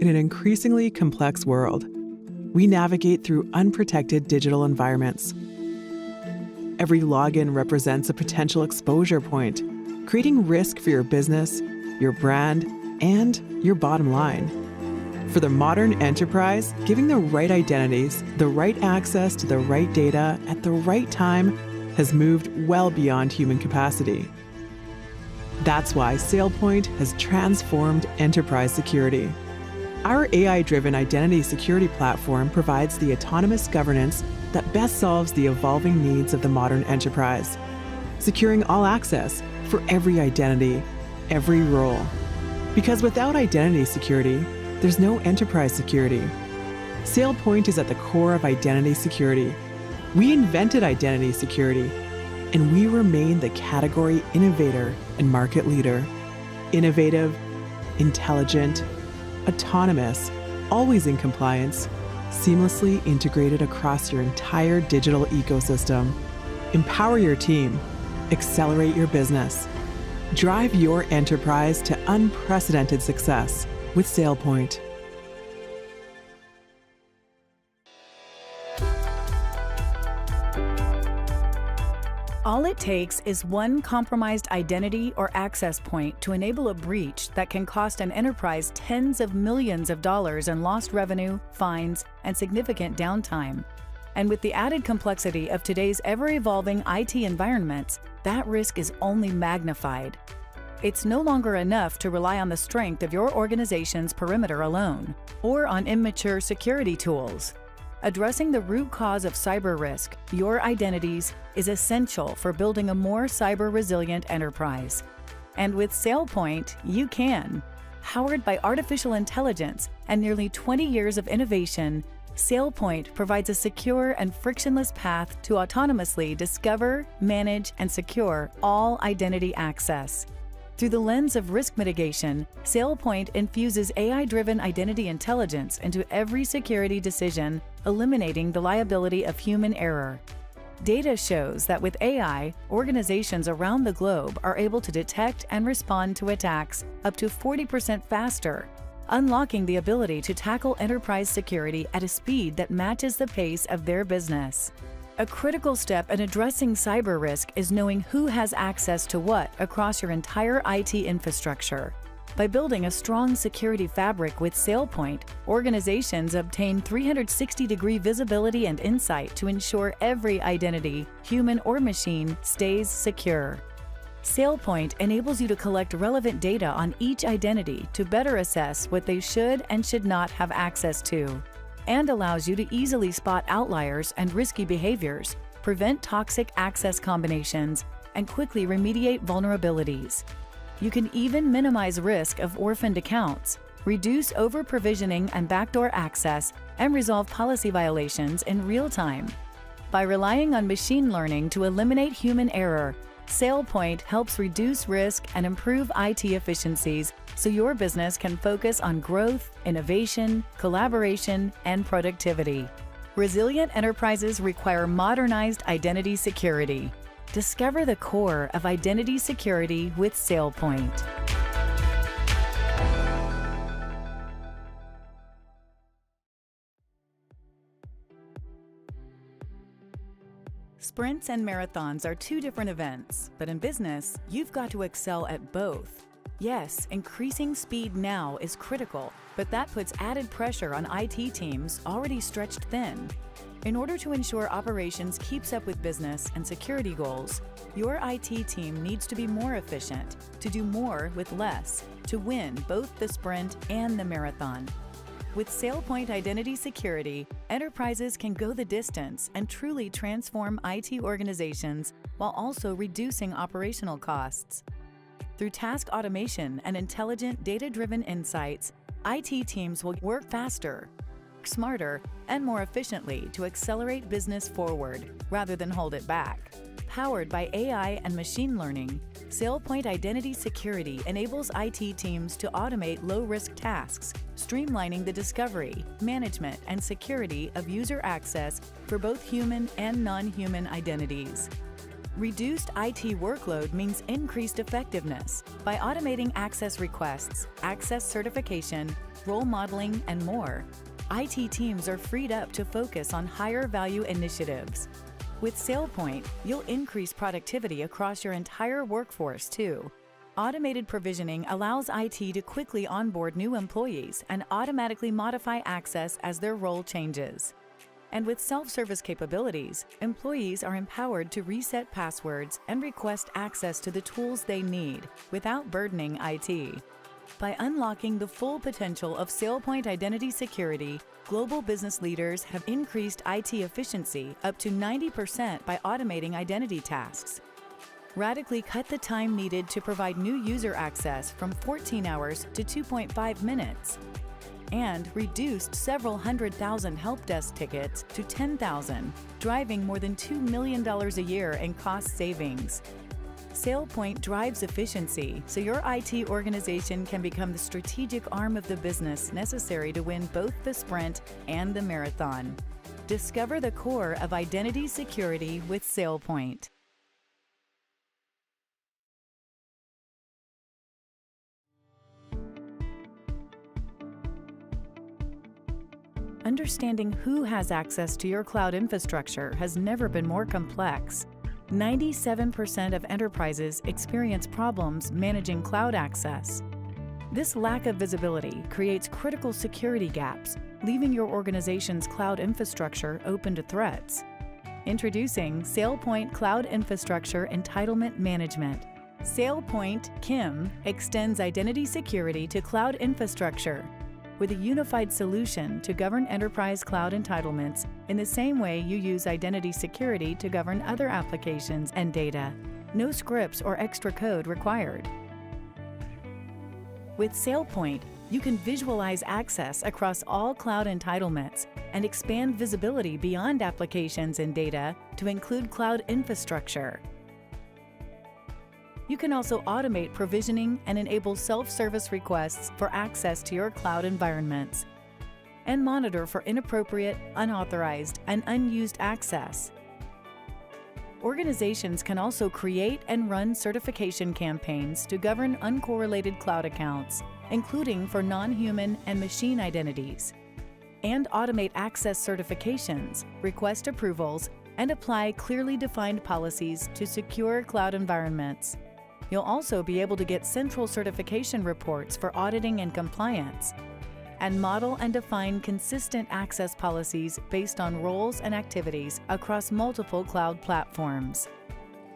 In an increasingly complex world, we navigate through unprotected digital environments. Every login represents a potential exposure point, creating risk for your business, your brand, and your bottom line. For the modern enterprise, giving the right identities, the right access to the right data at the right time has moved well beyond human capacity. That's why SailPoint has transformed enterprise security. Our AI-driven identity security platform provides the autonomous governance that best solves the evolving needs of the modern enterprise, securing all access for every identity, every role. Because without identity security, there's no enterprise security. SailPoint is at the core of identity security. We invented identity security, and we remain the category innovator and market leader. Innovative, intelligent, autonomous, always in compliance, seamlessly integrated across your entire digital ecosystem. Empower your team, accelerate your business, drive your enterprise to unprecedented success with SailPoint. All it takes is one compromised identity or access point to enable a breach that can cost an enterprise tens of millions of dollars in lost revenue, fines, and significant downtime. And with the added complexity of today's ever-evolving IT environments, that risk is only magnified. It's no longer enough to rely on the strength of your organization's perimeter alone, or on immature security tools. Addressing the root cause of cyber risk, your identities, is essential for building a more cyber-resilient enterprise. And with SailPoint, you can. Powered by artificial intelligence and nearly 20 years of innovation, SailPoint provides a secure and frictionless path to autonomously discover, manage, and secure all identity access. Through the lens of risk mitigation, SailPoint infuses AI-driven identity intelligence into every security decision, eliminating the liability of human error. Data shows that with AI, organizations around the globe are able to detect and respond to attacks up to 40% faster, unlocking the ability to tackle enterprise security at a speed that matches the pace of their business. A critical step in addressing cyber risk is knowing who has access to what across your entire IT infrastructure. By building a strong security fabric with SailPoint, organizations obtain 360-degree visibility and insight to ensure every identity, human or machine, stays secure. SailPoint enables you to collect relevant data on each identity to better assess what they should and should not have access to, and allows you to easily spot outliers and risky behaviors, prevent toxic access combinations, and quickly remediate vulnerabilities. You can even minimize risk of orphaned accounts, reduce over-provisioning and backdoor access, and resolve policy violations in real time. By relying on machine learning to eliminate human error, SailPoint helps reduce risk and improve IT efficiencies so your business can focus on growth, innovation, collaboration, and productivity. Resilient enterprises require modernized identity security. Discover the core of identity security with SailPoint. Sprints and marathons are two different events, but in business, you've got to excel at both. Yes, increasing speed now is critical, but that puts added pressure on IT teams already stretched thin. In order to ensure operations keeps up with business and security goals, your IT team needs to be more efficient, to do more with less, to win both the sprint and the marathon. With SailPoint Identity Security, enterprises can go the distance and truly transform IT organizations while also reducing operational costs. Through task automation and intelligent data-driven insights, IT teams will work faster, smarter, and more efficiently to accelerate business forward rather than hold it back. Powered by AI and machine learning, SailPoint Identity Security enables IT teams to automate low-risk tasks, streamlining the discovery, management, and security of user access for both human and non-human identities. Reduced IT workload means increased effectiveness by automating access requests, access certification, role modeling, and more, IT teams are freed up to focus on higher value initiatives. With SailPoint, you'll increase productivity across your entire workforce too. Automated provisioning allows IT to quickly onboard new employees and automatically modify access as their role changes. And with self-service capabilities, employees are empowered to reset passwords and request access to the tools they need without burdening IT. By unlocking the full potential of SailPoint Identity Security, global business leaders have increased IT efficiency up to 90% by automating identity tasks. Radically cut the time needed to provide new user access from 14 hours to 2.5 minutes, and reduced several 100,000 help desk tickets to 10,000, driving more than $2 million a year in cost savings. SailPoint drives efficiency so your IT organization can become the strategic arm of the business necessary to win both the sprint and the marathon. Discover the core of identity security with SailPoint. Understanding who has access to your cloud infrastructure has never been more complex. 97% of enterprises experience problems managing cloud access. This lack of visibility creates critical security gaps, leaving your organization's cloud infrastructure open to threats. Introducing SailPoint Cloud Infrastructure Entitlement Management. SailPoint CIM extends identity security to cloud infrastructure with a unified solution to govern enterprise cloud entitlements in the same way you use identity security to govern other applications and data. No scripts or extra code required. With SailPoint, you can visualize access across all cloud entitlements and expand visibility beyond applications and data to include cloud infrastructure. You can also automate provisioning and enable self-service requests for access to your cloud environments, and monitor for inappropriate, unauthorized, and unused access. Organizations can also create and run certification campaigns to govern uncorrelated cloud accounts, including for non-human and machine identities, and automate access certifications, request approvals, and apply clearly defined policies to secure cloud environments. You'll also be able to get central certification reports for auditing and compliance, and model and define consistent access policies based on roles and activities across multiple cloud platforms.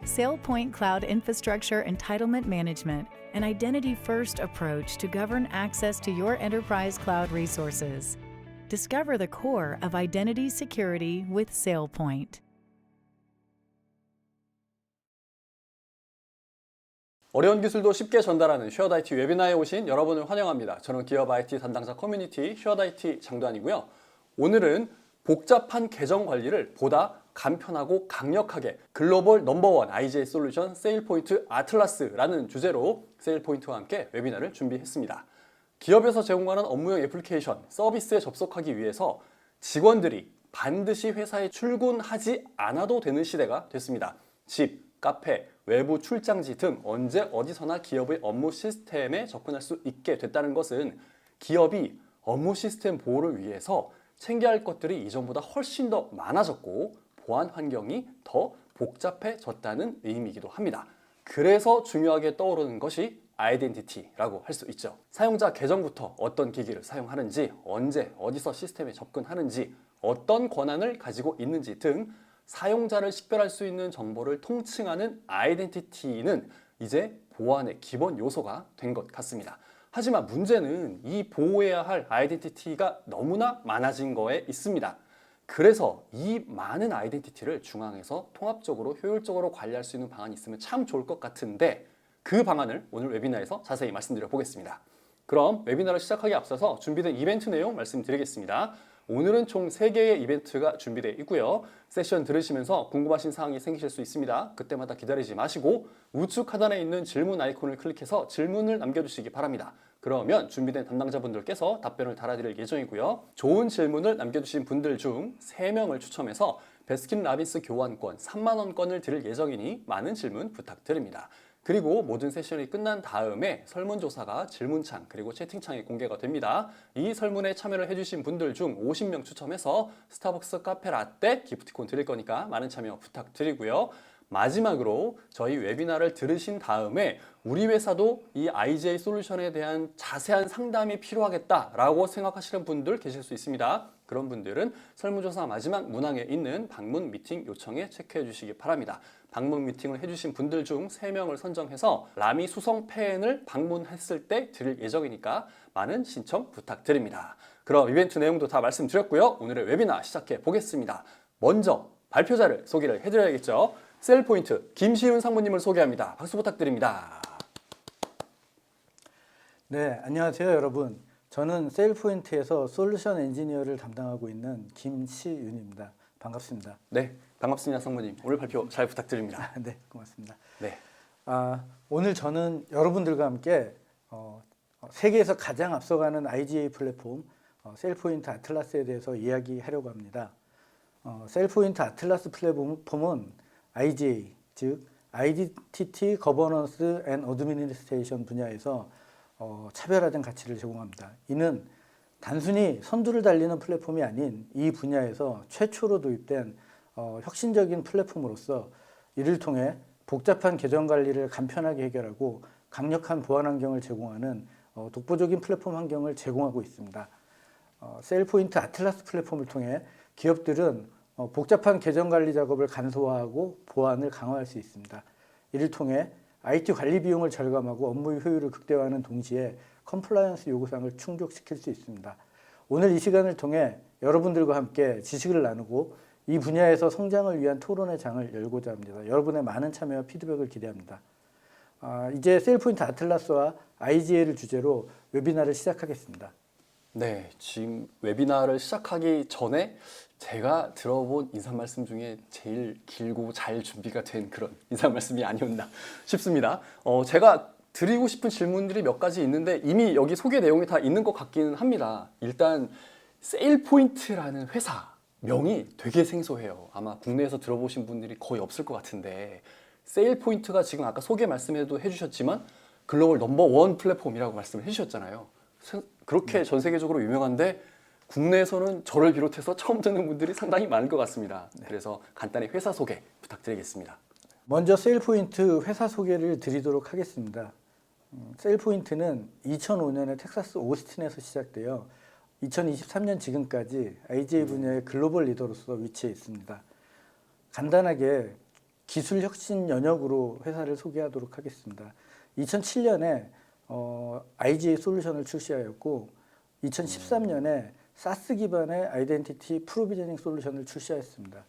SailPoint Cloud Infrastructure Entitlement Management, an identity-first approach to govern access to your enterprise cloud resources. Discover the core of identity security with SailPoint. 어려운 기술도 쉽게 전달하는 쉐어드 IT 웨비나에 오신 여러분을 환영합니다. 저는 기업 IT 담당자 커뮤니티 쉐어드 IT 장도환이고요. 오늘은 복잡한 계정 관리를 보다 간편하고 강력하게 글로벌 넘버원 IGA 솔루션 세일포인트 아틀라스라는 주제로 세일포인트와 함께 웨비나를 준비했습니다. 기업에서 제공하는 업무용 애플리케이션, 서비스에 접속하기 위해서 직원들이 반드시 회사에 출근하지 않아도 되는 시대가 됐습니다. 집, 카페, 외부 출장지 등 언제 어디서나 기업의 업무 시스템에 접근할 수 있게 됐다는 것은 기업이 업무 시스템 보호를 위해서 챙겨야 할 것들이 이전보다 훨씬 더 많아졌고 보안 환경이 더 복잡해졌다는 의미이기도 합니다. 그래서 중요하게 떠오르는 것이 아이덴티티라고 할 수 있죠. 사용자 계정부터 어떤 기기를 사용하는지, 언제 어디서 시스템에 접근하는지, 어떤 권한을 가지고 있는지 등 사용자를 식별할 수 있는 정보를 통칭하는 아이덴티티는 이제 보안의 기본 요소가 된 것 같습니다. 하지만 문제는 이 보호해야 할 아이덴티티가 너무나 많아진 거에 있습니다. 그래서 이 많은 아이덴티티를 중앙에서 통합적으로 효율적으로 관리할 수 있는 방안이 있으면 참 좋을 것 같은데 그 방안을 오늘 웨비나에서 자세히 말씀드려 보겠습니다. 그럼 웨비나를 시작하기 앞서서 준비된 이벤트 내용 말씀드리겠습니다. 오늘은 총 3개의 이벤트가 준비되어 있고요. 세션 들으시면서 궁금하신 사항이 생기실 수 있습니다. 그때마다 기다리지 마시고 우측 하단에 있는 질문 아이콘을 클릭해서 질문을 남겨주시기 바랍니다. 그러면 준비된 담당자분들께서 답변을 달아드릴 예정이고요. 좋은 질문을 남겨주신 분들 중 3명을 추첨해서 베스킨라빈스 교환권 3만원권을 드릴 예정이니 많은 질문 부탁드립니다. 그리고 모든 세션이 끝난 다음에 설문조사가 질문창 그리고 채팅창에 공개가 됩니다. 이 설문에 참여를 해주신 분들 중 50명 추첨해서 스타벅스 카페 라떼 기프티콘 드릴 거니까 많은 참여 부탁드리고요. 마지막으로 저희 웨비나를 들으신 다음에 우리 회사도 이 IGA 솔루션에 대한 자세한 상담이 필요하겠다라고 생각하시는 분들 계실 수 있습니다. 그런 분들은 설문조사 마지막 문항에 있는 방문 미팅 요청에 체크해 주시기 바랍니다. 방문 미팅을 해주신 분들 중 3명을 선정해서 라미 수성 팬을 방문했을 때 드릴 예정이니까 많은 신청 부탁드립니다. 그럼 이벤트 내용도 다 말씀드렸고요. 오늘의 웨비나 시작해 보겠습니다. 먼저 발표자를 소개를 해드려야겠죠. 셀포인트 김시윤 상무님을 소개합니다. 박수 부탁드립니다. 네, 안녕하세요 여러분. 저는 셀포인트에서 솔루션 엔지니어를 담당하고 있는 김시윤입니다. 반갑습니다. 네, 반갑습니다 상무님. 오늘 발표 잘 부탁드립니다. 네, 고맙습니다. 네, 오늘 저는 여러분들과 함께 세계에서 가장 앞서가는 IGA 플랫폼 셀포인트 아틀라스에 대해서 이야기하려고 합니다. 셀포인트 아틀라스 플랫폼은 IGA, 즉 Identity Governance and Administration 분야에서 차별화된 가치를 제공합니다. 이는 단순히 선두를 달리는 플랫폼이 아닌 이 분야에서 최초로 도입된 혁신적인 플랫폼으로서 이를 통해 복잡한 계정 관리를 간편하게 해결하고 강력한 보안 환경을 제공하는 독보적인 플랫폼 환경을 제공하고 있습니다. 셀포인트 아틀라스 플랫폼을 통해 기업들은 복잡한 계정 관리 작업을 간소화하고 보안을 강화할 수 있습니다. 이를 통해 IT 관리 비용을 절감하고 업무 효율을 극대화하는 동시에 컴플라이언스 요구사항을 충족시킬 수 있습니다. 오늘 이 시간을 통해 여러분들과 함께 지식을 나누고 이 분야에서 성장을 위한 토론의 장을 열고자 합니다. 여러분의 많은 참여와 피드백을 기대합니다. 이제 셀포인트 아틀라스와 IGA를 주제로 웨비나를 시작하겠습니다. 네, 지금 웨비나를 시작하기 전에 제가 들어본 인사 말씀 중에 제일 길고 잘 준비가 된 그런 인사 말씀이 아니었나 싶습니다. 제가 드리고 싶은 질문들이 몇 가지 있는데 이미 여기 소개 내용이 다 있는 것 같기는 합니다. 일단 세일포인트라는 회사 명이 되게 생소해요. 아마 국내에서 들어보신 분들이 거의 없을 것 같은데 세일포인트가 지금 아까 소개 말씀에도 해주셨지만 글로벌 넘버1 플랫폼이라고 말씀을 해주셨잖아요. 그렇게 전 세계적으로 유명한데 국내에서는 저를 비롯해서 처음 듣는 분들이 상당히 많을 것 같습니다. 그래서 간단히 회사 소개 부탁드리겠습니다. 먼저 셀포인트 회사 소개를 드리도록 하겠습니다. 셀포인트는 2005년에 텍사스 오스틴에서 시작되어 2023년 지금까지 IGA 분야의 글로벌 리더로서 위치해 있습니다. 간단하게 기술 혁신 연역으로 회사를 소개하도록 하겠습니다. 2007년에 IGA 솔루션을 출시하였고 2013년에 SaaS 기반의 아이덴티티 프로비저닝 솔루션을 출시하였습니다.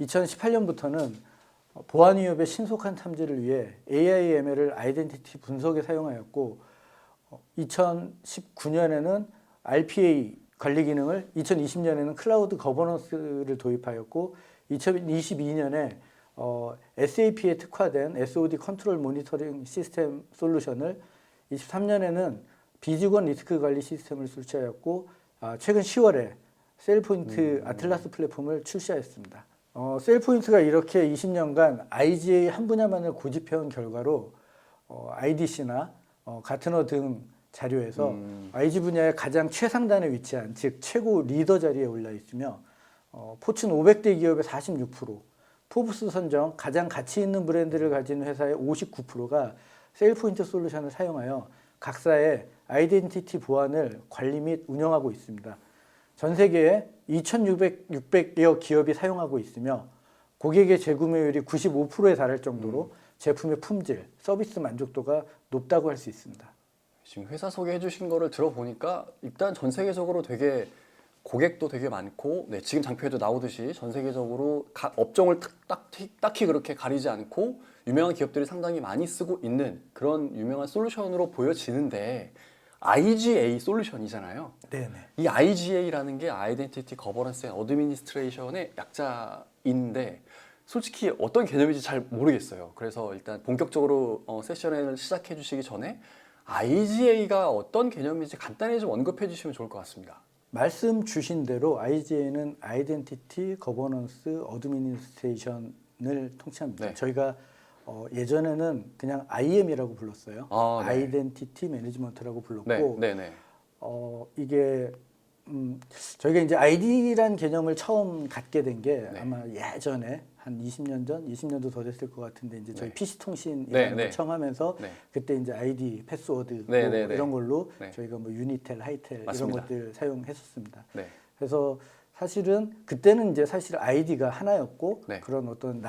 2018년부터는 보안 위협의 신속한 탐지를 위해 AI, ML을 아이덴티티 분석에 사용하였고 2019년에는 RPA 관리 기능을 2020년에는 클라우드 거버넌스를 도입하였고 2022년에 SAP에 특화된 SOD 컨트롤 모니터링 시스템 솔루션을 23년에는 비직원 리스크 관리 시스템을 출시하였고 최근 10월에 셀포인트 아틀라스 플랫폼을 출시하였습니다. 셀포인트가 이렇게 20년간 IGA 한 분야만을 고집해온 결과로 IDC나 가트너 등 자료에서 IG 분야의 가장 최상단에 위치한 즉 최고 리더 자리에 올라 있으며 포춘 500대 기업의 46%, 포브스 선정 가장 가치 있는 브랜드를 가진 회사의 59%가 셀포인트 솔루션을 사용하여 각사의 아이덴티티 보안을 관리 및 운영하고 있습니다. 전 세계에 2,600여 기업이 사용하고 있으며 고객의 재구매율이 95%에 달할 정도로 제품의 품질, 서비스 만족도가 높다고 할 수 있습니다. 지금 회사 소개해 주신 거를 들어보니까 일단 전 세계적으로 되게 고객도 되게 많고 지금 장표에도 나오듯이 전 세계적으로 각 업종을 딱히 그렇게 가리지 않고 유명한 기업들이 상당히 많이 쓰고 있는 그런 유명한 솔루션으로 보여지는데 IGA 솔루션이잖아요. 네네. 이 IGA라는 게 아이덴티티 거버넌스 앤 어드미니스트레이션의 약자인데 솔직히 어떤 개념인지 잘 모르겠어요. 그래서 일단 본격적으로 세션을 시작해 주시기 전에 IGA가 어떤 개념인지 간단히 좀 언급해 주시면 좋을 것 같습니다. 말씀 주신 대로 IGA는 아이덴티티 거버넌스 어드미니스트레이션을 통치합니다. 네. 저희가 예전에는 그냥 IM이라고 불렀어요. 아, 네. 아이덴티티 매니지먼트라고 불렀고 네, 네, 네. 이게 저희가 이제 ID란 개념을 처음 갖게 된 게 네. 아마 예전에 한 20년 전, 20년도 더 됐을 것 같은데 이제 저희 네. PC통신이라는 네, 걸 네. 처음 하면서 네. 그때 이제 ID, 패스워드 네, 뭐 네, 네. 이런 걸로 네. 저희가 뭐 유니텔, 하이텔 맞습니다. 이런 것들 사용했었습니다. 네. 그래서 사실은 그때는 이제 사실 ID가 하나였고 네. 그런 어떤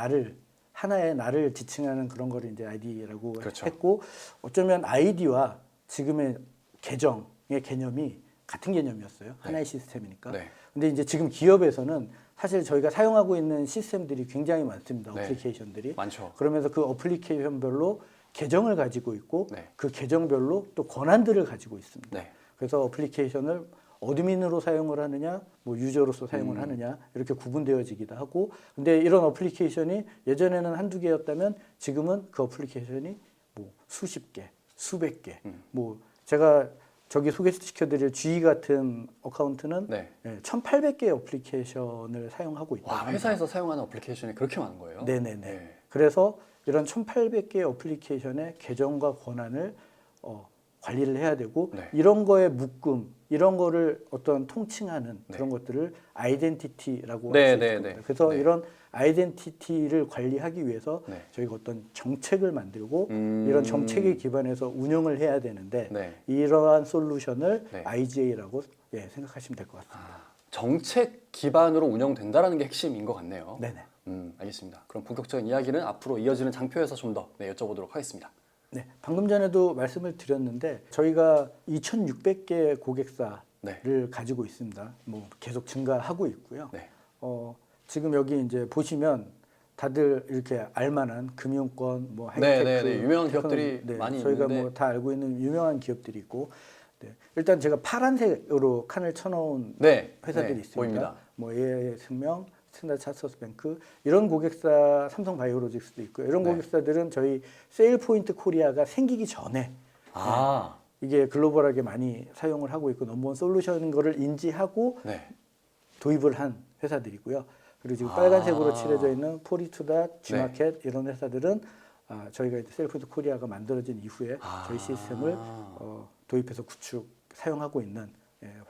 하나의 나를 지칭하는 그런 거를 이제 ID라고 그렇죠. 했고 어쩌면 ID와 지금의 계정의 개념이 같은 개념이었어요. 하나의 시스템이니까. 네. 근데 이제 지금 기업에서는 사실 저희가 사용하고 있는 시스템들이 굉장히 많습니다. 네. 어플리케이션들이. 많죠. 그러면서 그 어플리케이션별로 계정을 가지고 있고 네. 그 계정별로 또 권한들을 가지고 있습니다. 네. 그래서 어플리케이션을 어드민으로 사용을 하느냐, 뭐 유저로서 사용을 하느냐 이렇게 구분되어지기도 하고, 근데 이런 어플리케이션이 예전에는 한두 개였다면 지금은 그 어플리케이션이 뭐 수십 개, 수백 개, 뭐 제가 저기 소개시켜드릴 G 같은 어카운트는 네. 1,800개의 어플리케이션을 사용하고 있다. 와, 회사에서 사용하는 어플리케이션이 그렇게 많은 거예요? 네네네. 네. 그래서 이런 1,800개의 어플리케이션의 계정과 권한을 관리를 해야 되고 네. 이런 거의 묶음, 이런 거를 어떤 통칭하는 네. 그런 것들을 아이덴티티라고 네, 할 수 네, 있을 겁니다. 네. 그래서 네. 이런 아이덴티티를 관리하기 위해서 네. 저희가 어떤 정책을 만들고 음. 이런 정책에 기반해서 운영을 해야 되는데 네. 이러한 솔루션을 네. IGA라고 생각하시면 될 것 같습니다. 정책 기반으로 운영된다라는 게 핵심인 것 같네요. 네네. 알겠습니다. 그럼 본격적인 이야기는 앞으로 이어지는 장표에서 좀 더 여쭤보도록 하겠습니다. 네, 방금 전에도 말씀을 드렸는데 저희가 2,600개 고객사를 네. 가지고 있습니다. 뭐 계속 증가하고 있고요. 네. 지금 여기 이제 보시면 다들 이렇게 알만한 금융권, 뭐 네, 하이테크, 네, 네. 유명한 테크놀- 기업들이 많이 저희가 있는데. 뭐 다 알고 있는 유명한 기업들이 있고, 네. 일단 제가 파란색으로 칸을 쳐놓은 네. 회사들이 네. 있습니다. 보입니다. 뭐 AI생명, 스탠다드 차터스뱅크 이런 고객사, 삼성바이오로직스도 있고요. 이런 네. 고객사들은 저희 세일포인트 코리아가 생기기 전에 아, 이게 글로벌하게 많이 사용을 하고 있고 넘버원 솔루션인 거를 인지하고 네. 도입을 한 회사들이고요. 그리고 지금 아. 빨간색으로 칠해져 있는 포리투다, G마켓 이런 회사들은 저희가 이제 세일포인트 코리아가 만들어진 이후에 저희 시스템을 도입해서 사용하고 있는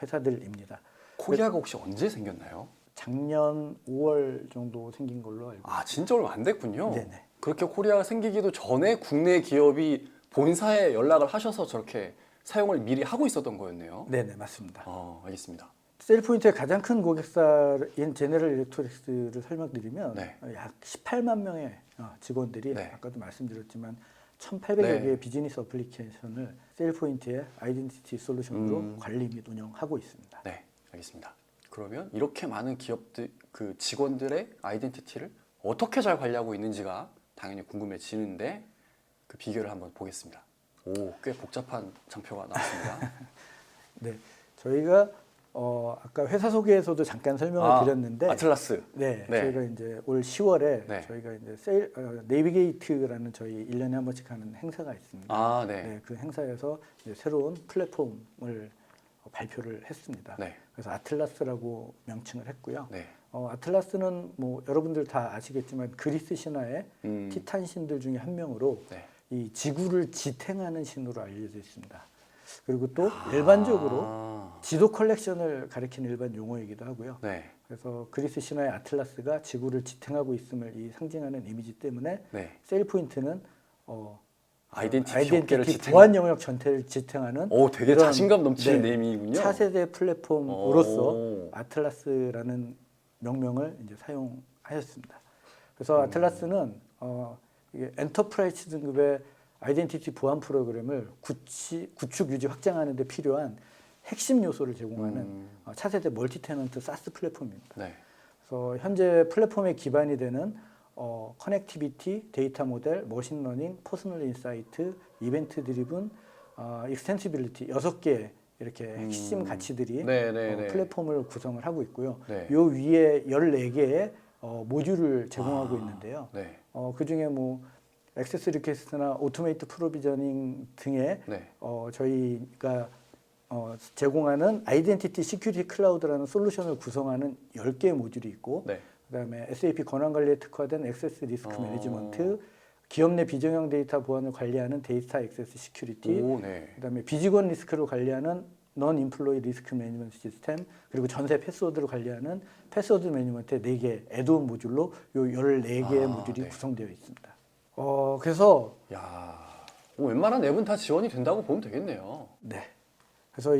회사들입니다. 코리아가 혹시 언제 생겼나요? 작년 5월 정도 생긴 걸로 알고 있습니다. 아, 진짜 얼마 안 됐군요. 네네. 그렇게 코리아가 생기기도 전에 국내 기업이 본사에 연락을 하셔서 저렇게 사용을 미리 하고 있었던 거였네요. 네네, 맞습니다. 알겠습니다. 셀프인트의 가장 큰 고객사인 제네럴 일렉트릭스를 설명드리면 네. 약 18만 명의 직원들이 네. 아까도 말씀드렸지만 1,800여 네. 개의 비즈니스 어플리케이션을 셀프인트의 아이덴티티 솔루션으로 관리 및 운영하고 있습니다. 네, 알겠습니다. 그러면 이렇게 많은 기업들, 그 직원들의 아이덴티티를 어떻게 잘 관리하고 있는지가 당연히 궁금해지는데 그 비결을 한번 보겠습니다. 오, 꽤 복잡한 장표가 나왔습니다. 네, 저희가 아까 회사 소개에서도 잠깐 설명을 드렸는데 아틀라스. 네, 네. 저희가 이제 올 10월에 네. 저희가 이제 네비게이트라는 저희 1년에 한 번씩 하는 행사가 있습니다. 아, 네. 네, 그 행사에서 이제 새로운 플랫폼을 발표를 했습니다. 네. 그래서 아틀라스라고 명칭을 했고요. 네. 아틀라스는 뭐 여러분들 다 아시겠지만 그리스 신화의 음. 티탄 신들 중에 한 명으로 네. 이 지구를 지탱하는 신으로 알려져 있습니다. 그리고 또 일반적으로 지도 컬렉션을 가리키는 일반 용어이기도 하고요. 네. 그래서 그리스 신화의 아틀라스가 지구를 지탱하고 있음을 상징하는 이미지 때문에 네. 세일포인트는 아이덴티티 업계를 지탱. 보안 영역 전체를 지탱하는 오, 되게 그런, 자신감 넘치는 네임이군요. 차세대 플랫폼으로서 오. 아틀라스라는 명명을 이제 사용하였습니다. 그래서 아틀라스는 이게 엔터프라이즈 등급의 아이덴티티 보안 프로그램을 구축 유지 확장하는 데 필요한 핵심 요소를 제공하는 차세대 멀티 테넌트 사스 플랫폼입니다. 네. 그래서 현재 플랫폼의 기반이 되는 커넥티비티, 데이터 모델, 머신러닝, 퍼스널 인사이트, 이벤트 드리븐, 익스텐시빌리티 6개 이렇게 핵심 가치들이 네, 네, 네. 플랫폼을 구성을 하고 있고요. 네. 요 위에 14개의 모듈을 제공하고 있는데요. 네. 그중에 뭐 액세스 리퀘스트나 오토메이트 프로비저닝 등의 네. 저희가 제공하는 아이덴티티 시큐리티 클라우드라는 솔루션을 구성하는 10개의 모듈이 있고 네. 그다음에 SAP 권한 관리에 특화된 액세스 리스크 매니지먼트, 기업 내 비정형 데이터 보안을 관리하는 데이터 액세스 시큐리티, 오, 네. 그다음에 비직원 리스크를 관리하는 non employee 리스크 매니지먼트 시스템, 그리고 전세 패스워드를 관리하는 패스워드 매니지먼트 4개 애드온 모듈로 요 14개의 모듈이 네. 구성되어 있습니다. 그래서 야, 뭐 웬만한 앱은 다 지원이 된다고 보면 되겠네요. 네. 그래서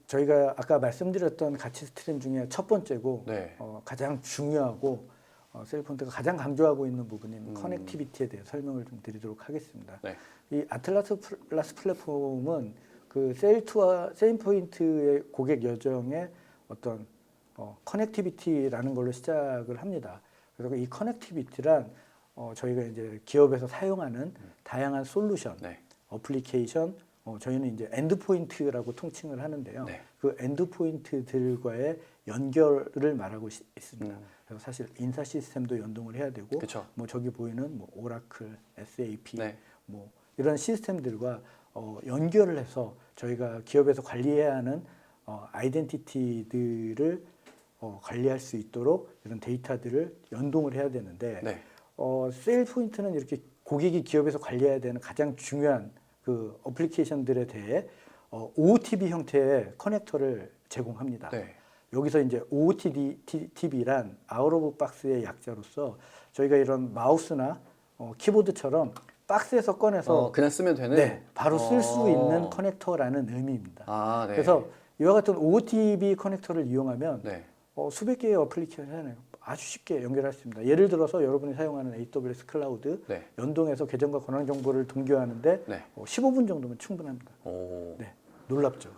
저희가 아까 말씀드렸던 가치 스트림 중에 첫 번째고 네. 가장 중요하고 셀폰트가 가장 강조하고 있는 부분인 커넥티비티에 대해 설명을 좀 드리도록 하겠습니다. 네. 이 아틀라스 플러스 플랫폼은 그 세일투와 세인포인트의 고객 여정의 어떤 커넥티비티라는 걸로 시작을 합니다. 그래서 이 커넥티비티란 저희가 이제 기업에서 사용하는 다양한 솔루션, 네. 어플리케이션, 저희는 이제 엔드포인트라고 통칭을 하는데요. 네. 그 엔드포인트들과의 연결을 말하고 있습니다. 그래서 사실 인사 시스템도 연동을 해야 되고, 그쵸. 뭐 저기 보이는 뭐 오라클, SAP, 네. 뭐 이런 시스템들과 연결을 해서 저희가 기업에서 관리해야 하는 아이덴티티들을 관리할 수 있도록 이런 데이터들을 연동을 해야 되는데, 네. 세일 포인트는 이렇게 고객이 기업에서 관리해야 되는 가장 중요한 그 어플리케이션들에 대해 OOTB 형태의 커넥터를 제공합니다. 네. 여기서 이제 OOTB란 아웃 오브 박스의 약자로서 저희가 이런 마우스나 키보드처럼 박스에서 꺼내서 그냥 쓰면 되는? 네, 바로 쓸 수 있는 커넥터라는 의미입니다. 아, 네. 그래서 이와 같은 OOTB 커넥터를 이용하면 네. 수백 개의 어플리케이션을 아주 쉽게 연결할 수 있습니다. 예를 들어서 여러분이 사용하는 AWS 클라우드 네. 연동해서 계정과 권한 정보를 동기화하는데 네. 15분 정도면 충분합니다. 오. 네, 놀랍죠.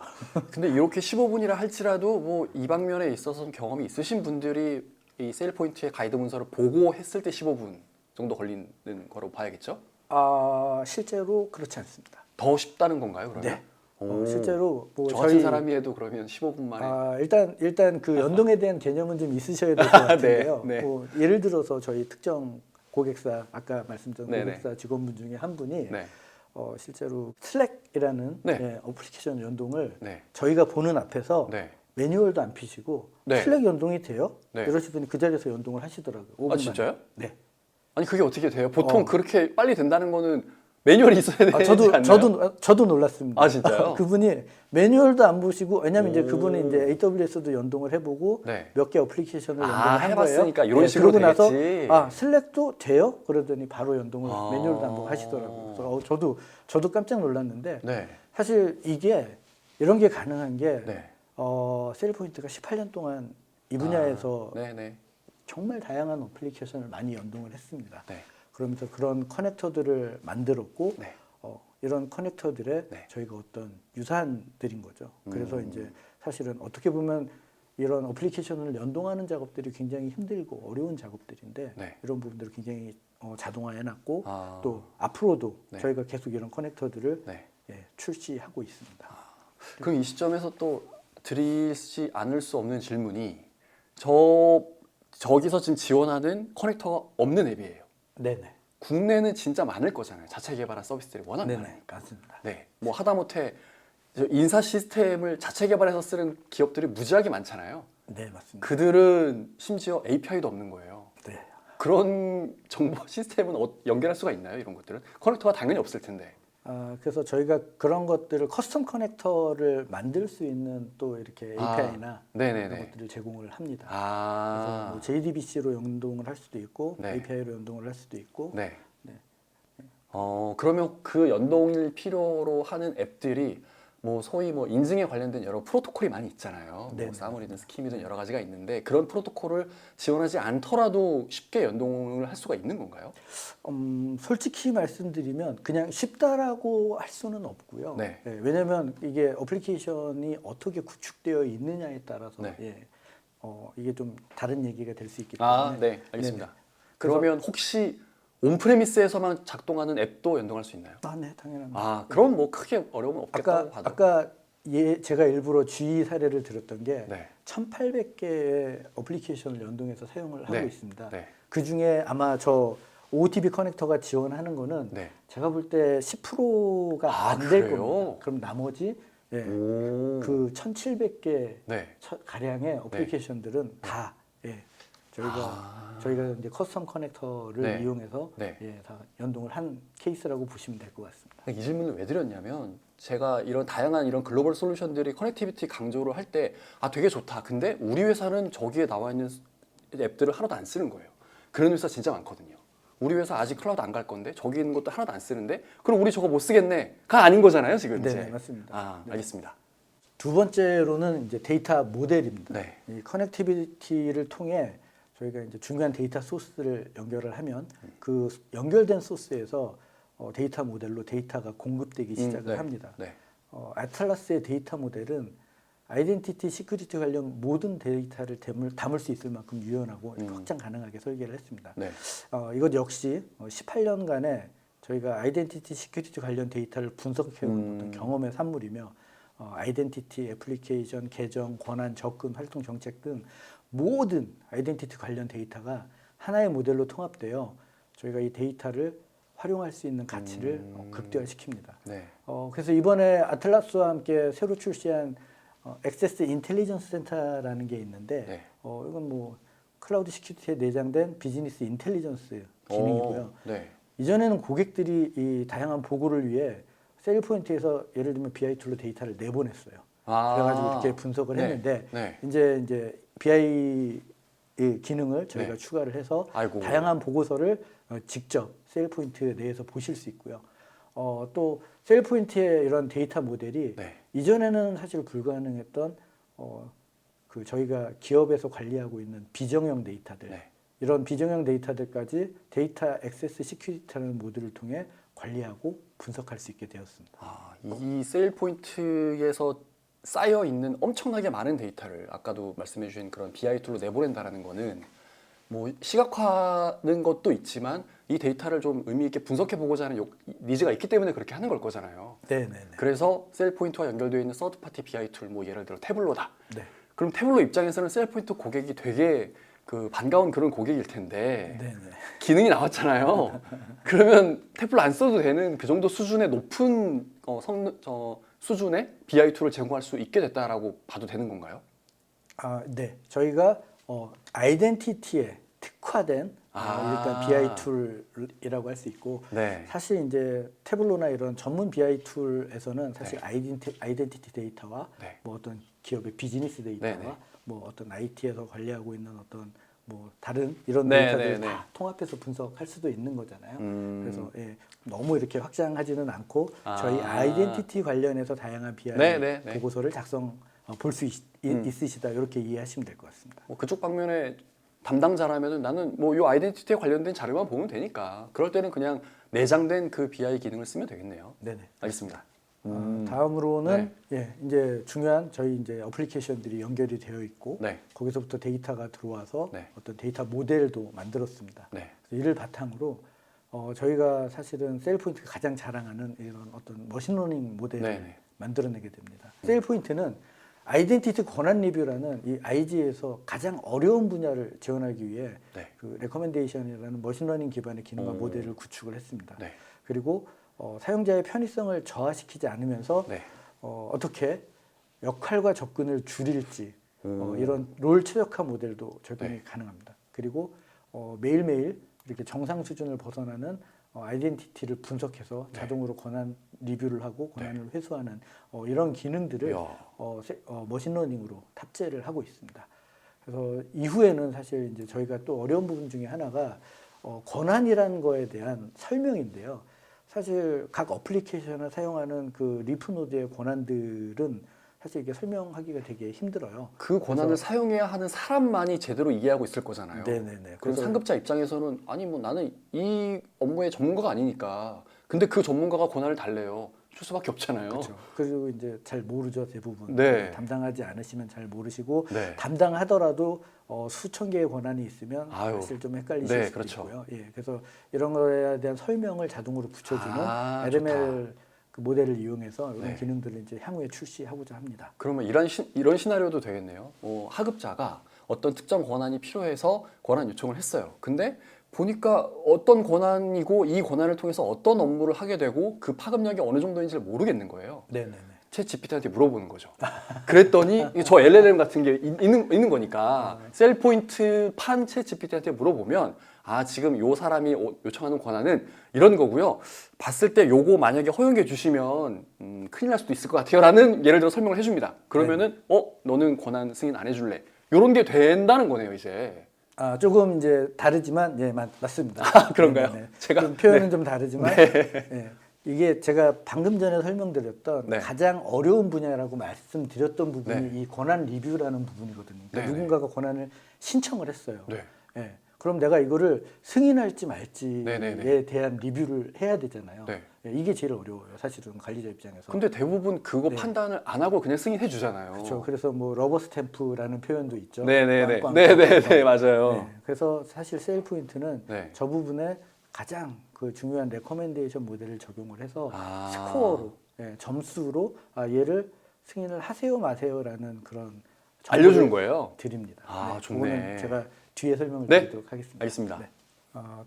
근데 이렇게 15분이라 할지라도 뭐 이 방면에 있어서 경험이 있으신 분들이 이 세일포인트의 가이드 문서를 보고 했을 때 15분 정도 걸리는 거로 봐야겠죠? 실제로 그렇지 않습니다. 더 쉽다는 건가요, 그러면? 네. 오. 실제로 뭐 저 같은 사람이 해도 그러면 15분 만에 일단 그 연동에 대한 개념은 좀 있으셔야 될 것 같은데요. 네, 네. 뭐 예를 들어서 저희 특정 고객사 아까 말씀드린 네네. 고객사 직원분 중에 한 분이 네. 실제로 슬랙이라는 네. 어플리케이션 연동을 네. 저희가 보는 앞에서 네. 매뉴얼도 안 피시고 네. 슬랙 연동이 돼요? 네. 이러시더니 그 자리에서 연동을 하시더라고요. 5분 아, 진짜요? 만에. 네. 아니 그게 어떻게 돼요? 보통 그렇게 빨리 된다는 거는 매뉴얼이 있어야 되지 않나요? 저도 놀랐습니다. 아, 진짜요? 그분이 매뉴얼도 안 보시고 왜냐면 이제 그분이 이제 AWS도 연동을 해보고네. 몇 개 어플리케이션을 연동을 한 거예요. 해봤으니까 이런 식으로 그러고 나서 되겠지. 슬랙도 돼요? 그러더니 바로 연동을 아. 매뉴얼도 안 보고 하시더라고요. 그래서 저도 깜짝 놀랐는데 네. 사실 이게 이런 게 가능한 게 네. 세일포인트가 18년 동안 이 분야에서 네, 네. 정말 다양한 어플리케이션을 많이 연동을 했습니다. 네. 그러면서 그런 커넥터들을 만들었고 네. 이런 커넥터들의 네. 저희가 어떤 유산들인 거죠. 그래서 이제 사실은 어떻게 보면 이런 어플리케이션을 연동하는 작업들이 굉장히 힘들고 어려운 작업들인데 네. 이런 부분들을 굉장히 자동화해놨고 아. 또 앞으로도 네. 저희가 계속 이런 커넥터들을 네. 출시하고 있습니다. 그럼 이 시점에서 또 드리지 않을 수 없는 질문이 저기서 지금 지원하는 커넥터가 없는 앱이에요. 네네. 국내는 진짜 많을 거잖아요. 자체 개발한 서비스들이 워낙 네네. 많으니까. 맞습니다. 네. 뭐 하다못해 인사 시스템을 자체 개발해서 쓰는 기업들이 무지하게 많잖아요. 네 맞습니다. 그들은 심지어 API도 없는 거예요. 네. 그런 정보 시스템은 연결할 수가 있나요? 이런 것들은 커넥터가 당연히 없을 텐데. 그래서 저희가 그런 것들을 커스텀 커넥터를 만들 수 있는 또 이렇게 API나 네네네. 그런 것들을 제공을 합니다. 그래서 뭐 JDBC로 연동을 할 수도 있고 네. API로 연동을 할 수도 있고 네. 네. 그러면 그 연동을 필요로 하는 앱들이 뭐 소위 뭐 인증에 관련된 여러 프로토콜이 많이 있잖아요. 네. 뭐 사물이든 스킴이든 여러 가지가 있는데 그런 프로토콜을 지원하지 않더라도 쉽게 연동을 할 수가 있는 건가요? 솔직히 말씀드리면 그냥 쉽다라고 할 수는 없고요. 네. 왜냐하면 이게 어플리케이션이 어떻게 구축되어 있느냐에 따라서 네. 이게 좀 다른 얘기가 될 수 있기 때문에 네, 알겠습니다. 네네. 그러면 혹시 온프레미스에서만 작동하는 앱도 연동할 수 있나요? 네, 당연합니다. 그럼 뭐 크게 어려움은 없겠다고 봐도. 아까 제가 일부러 GE 사례를 들었던 게 네. 1,800개의 어플리케이션을 연동해서 사용을 하고 네. 있습니다. 네. 그 중에 아마 저 OOTB 커넥터가 지원하는 거는 네. 제가 볼 때 10%가 안 될 그래요? 겁니다. 그럼 나머지 그 1,700개 네. 가량의 어플리케이션들은 다 저희가 이제 커스텀 커넥터를 네. 이용해서 네. 예, 다 연동을 한 케이스라고 보시면 될 것 같습니다. 이 질문을 왜 드렸냐면 제가 이런 다양한 이런 글로벌 솔루션들이 커넥티비티 강조를 할 때 되게 좋다. 근데 우리 회사는 저기에 나와 있는 앱들을 하나도 안 쓰는 거예요. 그런 회사 진짜 많거든요. 우리 회사 아직 클라우드 안 갈 건데 저기 있는 것도 하나도 안 쓰는데 그럼 우리 저거 못 쓰겠네가 아닌 거잖아요, 지금 이제. 네, 맞습니다. 알겠습니다. 두 번째로는 이제 데이터 모델입니다. 네. 이 커넥티비티를 통해 저희가 이제 중요한 데이터 소스를 연결을 하면 그 연결된 소스에서 데이터 모델로 데이터가 공급되기 시작을 네. 합니다. 네. 아틀라스의 데이터 모델은 아이덴티티 시큐리티 관련 모든 데이터를 담을 수 있을 만큼 유연하고 확장 가능하게 설계를 했습니다. 네. 이것 역시 18년간의 저희가 아이덴티티 시큐리티 관련 데이터를 분석해온 어떤 경험의 산물이며 아이덴티티, 애플리케이션, 계정, 권한, 접근, 활동 정책 등 모든 아이덴티티 관련 데이터가 하나의 모델로 통합되어 저희가 이 데이터를 활용할 수 있는 가치를 극대화시킵니다. 네. 그래서 이번에 아틀라스와 함께 새로 출시한 액세스 인텔리전스 센터라는 게 있는데 네. 이건 뭐 클라우드 시큐리티에 내장된 비즈니스 인텔리전스 기능이고요. 네. 이전에는 고객들이 이 다양한 보고를 위해 세일포인트에서 예를 들면 BI 툴로 데이터를 내보냈어요. 그래가지고 이렇게 분석을 네. 했는데 네. 이제 BI 기능을 저희가 네. 추가를 해서 아이고. 다양한 보고서를 직접 세일포인트 내에서 보실 수 있고요. 또 세일포인트의 이런 데이터 모델이 네. 이전에는 사실 불가능했던 그 저희가 기업에서 관리하고 있는 비정형 데이터들 네. 이런 비정형 데이터들까지 데이터 액세스 시큐리티라는 모듈을 통해 관리하고 분석할 수 있게 되었습니다. 이 세일 포인트에서 쌓여 있는 엄청나게 많은 데이터를 아까도 말씀해 주신 그런 BI 툴로 내보낸다라는 거는 뭐 시각화하는 것도 있지만 이 데이터를 좀 의미 있게 분석해 보고자 하는 니즈가 있기 때문에 그렇게 하는 걸 거잖아요. 네. 그래서 셀 포인트와 연결되어 있는 서드 파티 BI 툴, 뭐 예를 들어 태블로다. 네. 그럼 태블로 입장에서는 셀 포인트 고객이 되게 그 반가운 그런 고객일 텐데 네. 기능이 나왔잖아요. 그러면 태블로 안 써도 되는 그 정도 수준의 높은 수준의 BI 툴을 제공할 수 있게 됐다라고 봐도 되는 건가요? 네. 저희가 아이덴티티에 특화된 일단 BI 툴이라고 할 수 있고 네. 사실 이제 태블로나 이런 전문 BI 툴에서는 사실 네. 아이덴티티 데이터와 네. 뭐 어떤 기업의 비즈니스 데이터와 네, 네. 뭐 어떤 IT에서 관리하고 있는 어떤 뭐 다른 이런 네, 데이터들을 네, 다 네. 통합해서 분석할 수도 있는 거잖아요. 그래서 너무 이렇게 확장하지는 않고 저희 아이덴티티 관련해서 다양한 BI 네, 네, 네. 보고서를 볼 수 있으시다 이렇게 이해하시면 될 것 같습니다. 뭐 그쪽 방면에 담당자라면 나는 뭐 이 아이덴티티에 관련된 자료만 보면 되니까 그럴 때는 그냥 내장된 그 BI 기능을 쓰면 되겠네요. 네네. 알겠습니다. 다음으로는 이제 중요한 저희 이제 어플리케이션들이 연결이 되어 있고 네. 거기서부터 데이터가 들어와서 네. 어떤 데이터 모델도 만들었습니다. 네. 그래서 이를 바탕으로 저희가 사실은 세일포인트가 가장 자랑하는 이런 어떤 머신러닝 모델을 네, 네. 만들어내게 됩니다. 세일포인트는 아이덴티티 권한 리뷰라는 이 IG에서 가장 어려운 분야를 지원하기 위해 네. 그 레커멘데이션이라는 머신러닝 기반의 기능과 모델을 구축을 했습니다. 네. 그리고 사용자의 편의성을 저하시키지 않으면서 네. 어떻게 역할과 접근을 줄일지 이런 롤 최적화 모델도 적용이 네. 가능합니다. 그리고 매일매일 이렇게 정상 수준을 벗어나는 아이덴티티를 분석해서 네. 자동으로 권한 리뷰를 하고 권한을 회수하는 이런 기능들을 이야. 머신러닝으로 탑재를 하고 있습니다. 그래서 이후에는 사실 이제 저희가 또 어려운 부분 중에 하나가 권한이라는 거에 대한 설명인데요. 사실 각 어플리케이션을 사용하는 그 리프 노드의 권한들은 사실 이게 설명하기가 되게 힘들어요. 그 권한을 사용해야 하는 사람만이 제대로 이해하고 있을 거잖아요. 네네네. 그럼 그래서 상급자 입장에서는 아니 뭐 나는 이 업무의 전문가가 아니니까 근데 그 전문가가 권한을 달래요. 줄 수밖에 없잖아요. 그렇죠. 그리고 이제 잘 모르죠 대부분. 네. 담당하지 않으시면 잘 모르시고 네. 담당하더라도 수천 개의 권한이 있으면 아유. 사실 좀 헷갈리실 네, 수도 그렇죠. 있고요. 그래서 이런 거에 대한 설명을 자동으로 붙여주는 LML 그 모델을 이용해서 이런 네. 기능들을 이제 향후에 출시하고자 합니다. 그러면 이런 시나리오도 되겠네요. 하급자가 어떤 특정 권한이 필요해서 권한 요청을 했어요. 근데 보니까 어떤 권한이고 이 권한을 통해서 어떤 업무를 하게 되고 그 파급력이 어느 정도인지를 모르겠는 거예요. 네네네. 챗 GPT한테 물어보는 거죠. 그랬더니 저 LLM 같은 게 있는 거니까 셀 포인트 판 챗 GPT한테 물어보면 지금 요 사람이 요청하는 권한은 이런 거고요. 봤을 때 요거 만약에 허용해 주시면 큰일 날 수도 있을 것 같아요. 라는 예를 들어 설명을 해줍니다. 그러면은 너는 권한 승인 안 해줄래? 요런 게 된다는 거네요, 이제. 조금 이제 다르지만 네, 맞습니다. 그런가요? 네. 제가 좀 표현은 좀 다르지만 네. 이게 제가 방금 전에 설명드렸던 네. 가장 어려운 분야라고 말씀드렸던 부분이 네. 이 권한 리뷰라는 부분이거든요. 그러니까 네. 누군가가 권한을 신청을 했어요. 네. 예. 그럼 내가 이거를 승인할지 말지에 네. 대한 리뷰를 해야 되잖아요. 네. 예, 이게 제일 어려워요. 사실은 관리자 입장에서. 근데 대부분 그거 네. 판단을 안 하고 그냥 승인해 주잖아요. 그렇죠. 그래서 뭐 러버 스탬프라는 표현도 있죠. 네네네. 꽝꽝 네네네. 맞아요. 네. 그래서 사실 셀 포인트는 네. 저 부분에 가장 그 중요한 레커멘데이션 모델을 적용을 해서 아. 스코어로 점수로 얘를 승인을 하세요 마세요라는 그런 알려주는 거예요? 드립니다. 아, 좋네. 그거는 제가 뒤에 설명을 네. 드리도록 하겠습니다. 알겠습니다. 네.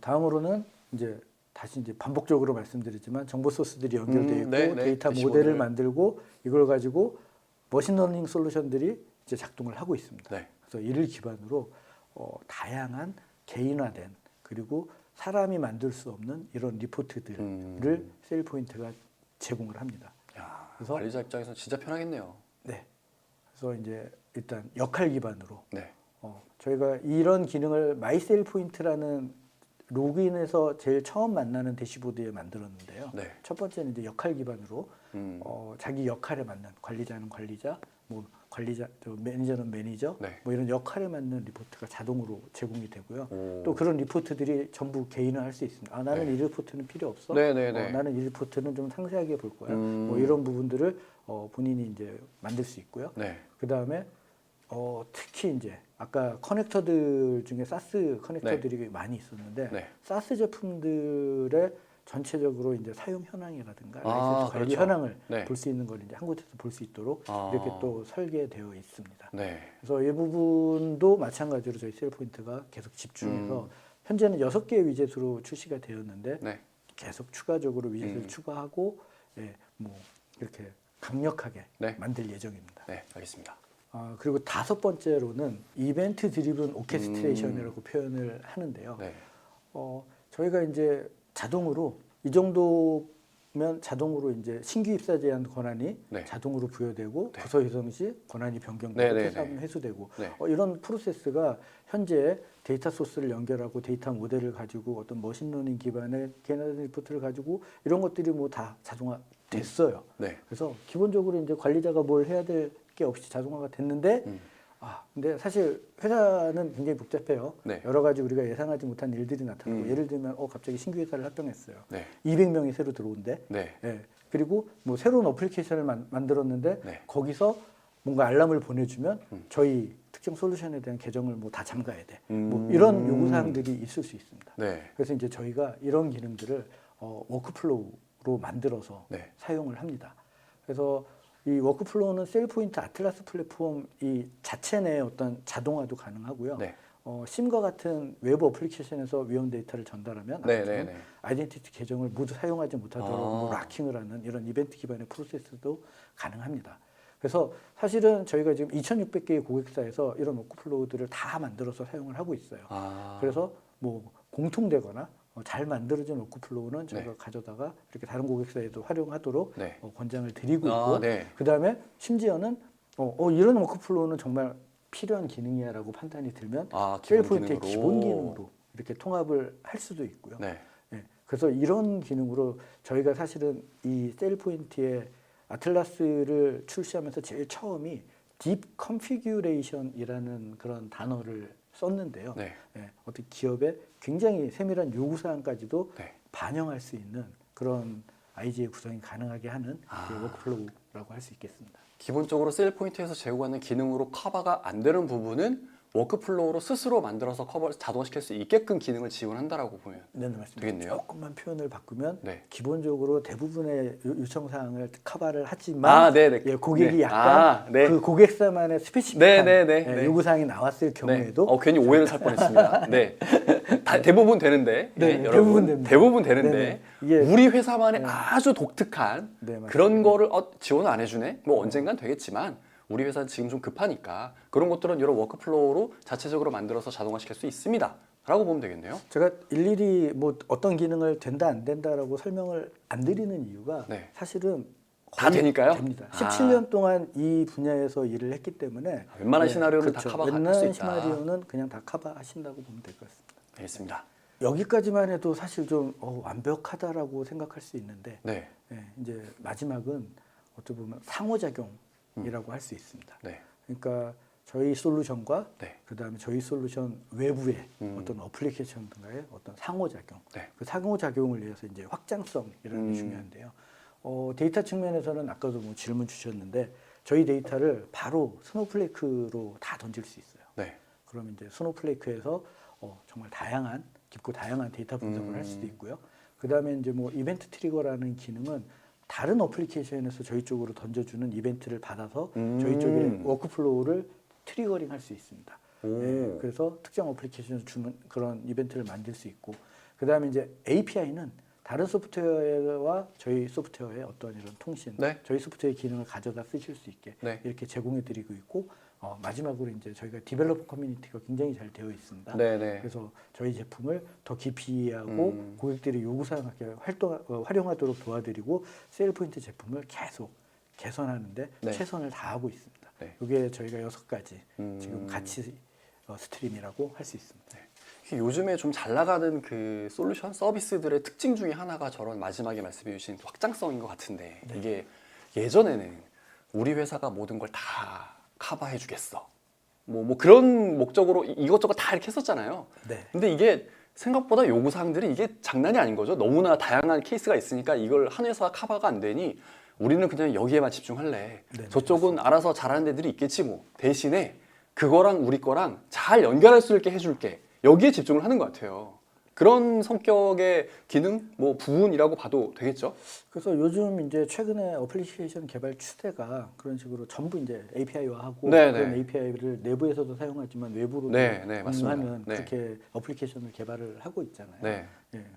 다음으로는 이제 다시 이제 반복적으로 말씀드리지만 정보 소스들이 연결되어 있고 네. 데이터 대시보드를. 모델을 만들고 이걸 가지고 머신러닝 솔루션들이 이제 작동을 하고 있습니다. 네. 그래서 이를 기반으로 다양한 개인화된 그리고 사람이 만들 수 없는 이런 리포트들을 셀포인트가 제공을 합니다. 야, 그래서 관리자 입장에서 진짜 편하겠네요. 네. 그래서 이제 일단 역할 기반으로 네. 저희가 이런 기능을 마이셀포인트라는 로그인에서 제일 처음 만나는 대시보드에 만들었는데요. 네. 첫 번째는 이제 역할 기반으로 음. 자기 역할에 맞는 관리자는 관리자, 뭐 관리자, 매니저는 매니저, 네. 뭐 이런 역할에 맞는 리포트가 자동으로 제공이 되고요. 오. 또 그런 리포트들이 전부 개인화할 수 있습니다. 나는 네. 이 리포트는 필요 없어. 네네네. 나는 이 리포트는 좀 상세하게 볼 거야. 뭐 이런 부분들을 본인이 이제 만들 수 있고요. 네. 그 다음에 특히 이제 아까 커넥터들 중에 사스 커넥터들이 많이 있었는데 네. 사스 제품들의 전체적으로 이제 사용 현황이라든가 라이센스 관리 그렇죠. 현황을 네. 볼 수 있는 걸 이제 한 곳에서 볼 수 있도록 아. 이렇게 또 설계되어 있습니다. 네. 그래서 이 부분도 마찬가지로 저희 셀포인트가 계속 집중해서 현재는 6개의 위젯으로 출시가 되었는데 네. 계속 추가적으로 위젯을 추가하고 뭐 이렇게 강력하게 네. 만들 예정입니다. 네. 알겠습니다. 그리고 5번째로는 이벤트 드리븐 오케스트레이션이라고 표현을 하는데요. 네. 저희가 이제 자동으로 이 정도면 자동으로 이제 신규 입사 제한 권한이 네. 자동으로 부여되고 네. 부서 이동 시 권한이 변경되고 네, 네, 퇴사하면 네. 회수되고 네. 이런 프로세스가 현재 데이터 소스를 연결하고 데이터 모델을 가지고 어떤 머신러닝 기반의 개인 리포트를 가지고 이런 것들이 뭐 다 자동화 됐어요. 네. 그래서 기본적으로 이제 관리자가 뭘 해야 될 게 없이 자동화가 됐는데 근데 사실 회사는 굉장히 복잡해요. 네. 여러 가지 우리가 예상하지 못한 일들이 나타나고 음. 예를 들면 갑자기 신규 회사를 합병했어요. 네. 200명이 새로 들어온대. 네. 그리고 뭐 새로운 어플리케이션을 만들었는데 네. 거기서 뭔가 알람을 보내주면 저희 특정 솔루션에 대한 계정을 뭐 다 잠가야 돼. 뭐 이런 요구 사항들이 있을 수 있습니다. 네. 그래서 이제 저희가 이런 기능들을 워크플로우로 만들어서 네. 사용을 합니다. 그래서 이 워크플로우는 셀포인트 아틀라스 플랫폼 이 자체 내에 어떤 자동화도 가능하고요. 네. 심과 같은 외부 어플리케이션에서 위험 데이터를 전달하면 네, 네, 네. 아이덴티티 계정을 모두 사용하지 못하도록 뭐 아. 락킹을 하는 이런 이벤트 기반의 프로세스도 가능합니다. 그래서 사실은 저희가 지금 2,600개의 고객사에서 이런 워크플로우들을 다 만들어서 사용을 하고 있어요. 그래서 뭐 공통되거나 잘 만들어진 워크플로우는 저희가 네. 가져다가 이렇게 다른 고객사에도 활용하도록 네. 권장을 드리고 있고 네. 그다음에 심지어는 이런 워크플로우는 정말 필요한 기능이야라고 판단이 들면 셀포인트의 기본 기능으로 이렇게 통합을 할 수도 있고요. 네. 그래서 이런 기능으로 저희가 사실은 이 셀포인트의 아틀라스를 출시하면서 제일 처음이 딥 컨피규레이션이라는 그런 단어를 썼는데요. 네. 어떤 기업의 굉장히 세밀한 요구사항까지도 네. 반영할 수 있는 그런 IG의 구성이 가능하게 하는 워크플로우라고 할 수 있겠습니다. 기본적으로 셀포인트에서 제공하는 기능으로 커버가 안 되는 부분은 워크플로우로 스스로 만들어서 커버를 자동화시킬 수 있게끔 기능을 지원한다라고 보면 네, 맞습니다. 되겠네요. 조금만 표현을 바꾸면 네. 기본적으로 대부분의 요청 사항을 커버를 하지만 네네. 고객이 네. 약간 네. 그 고객사만의 스페시픽한 네. 요구 사항이 나왔을 경우에도 괜히 오해를 살 뻔했습니다. 네. 대부분 되는데 네, 여러분, 대부분 됩니다. 대부분 되는데 네네. 이게 우리 회사만의 네. 아주 독특한 네, 맞습니다. 그런 거를 지원 안 해주네? 뭐 언젠간 되겠지만 우리 회사는 지금 좀 급하니까 그런 것들은 이런 워크플로우로 자체적으로 만들어서 자동화시킬 수 있습니다. 라고 보면 되겠네요. 제가 일일이 뭐 어떤 기능을 된다 안 된다라고 설명을 안 드리는 이유가 네. 사실은 다 되니까요? 됩니다. 아. 17년 동안 이 분야에서 일을 했기 때문에 웬만한 시나리오는 다 그렇죠. 커버할 수 웬만한 있다. 시나리오는 그냥 다 커버하신다고 보면 될 것 같습니다. 알겠습니다. 여기까지만 해도 사실 좀 완벽하다라고 생각할 수 있는데 네. 이제 마지막은 어떻게 보면 상호작용이라고 할 수 있습니다. 네. 그러니까 저희 솔루션과 네. 그다음에 저희 솔루션 외부의 음. 어떤 어플리케이션과의 어떤 상호작용, 네. 그 상호작용을 위해서 이제 확장성이라는 게 중요한데요. 데이터 측면에서는 아까도 뭐 질문 주셨는데 저희 데이터를 바로 스노우플레이크로 다 던질 수 있어요. 네. 그러면 이제 스노우플레이크에서 정말 다양한 깊고 다양한 데이터 분석을 할 수도 있고요. 그다음에 이제 뭐 이벤트 트리거라는 기능은 다른 어플리케이션에서 저희 쪽으로 던져주는 이벤트를 받아서 저희 쪽에 워크플로우를 트리거링 할 수 있습니다. 네, 그래서 특정 어플리케이션에서 주는 그런 이벤트를 만들 수 있고, 그다음에 이제 API는 다른 소프트웨어와 저희 소프트웨어의 어떤 이런 통신, 네. 저희 소프트웨어 기능을 가져다 쓰실 수 있게 네. 이렇게 제공해드리고 있고, 마지막으로 이제 저희가 디벨로퍼 커뮤니티가 굉장히 잘 되어 있습니다. 네네. 그래서 저희 제품을 더 깊이 이해하고 고객들이 요구사항하게 활용하도록 도와드리고 세일포인트 제품을 계속 개선하는데 네. 최선을 다하고 있습니다. 네. 이게 저희가 6가지 지금 가치 스트림이라고 할 수 있습니다. 요즘에 좀 잘 나가는 그 솔루션 서비스들의 특징 중에 하나가 저런 마지막에 말씀해 주신 확장성인 것 같은데 네. 이게 예전에는 우리 회사가 모든 걸 다 커버해 주겠어 뭐 그런 목적으로 이것저것 다 이렇게 했었잖아요. 네. 근데 이게 생각보다 요구사항들이 이게 장난이 아닌 거죠. 너무나 다양한 케이스가 있으니까 이걸 한 회사가 커버가 안 되니 우리는 그냥 여기에만 집중할래. 네, 저쪽은 알아서 잘하는 데들이 있겠지 뭐. 대신에 그거랑 우리 거랑 잘 연결할 수 있게 해줄게. 여기에 집중을 하는 것 같아요. 그런 성격의 기능, 뭐 부분이라고 봐도 되겠죠. 그래서 요즘 이제 최근에 어플리케이션 개발 추세가 그런 식으로 전부 이제 API화하고 네네. 그런 API를 내부에서도 사용하지만 외부로도 네, 맞습니다. 공유하는 네. 그렇게 어플리케이션을 개발을 하고 있잖아요. 네,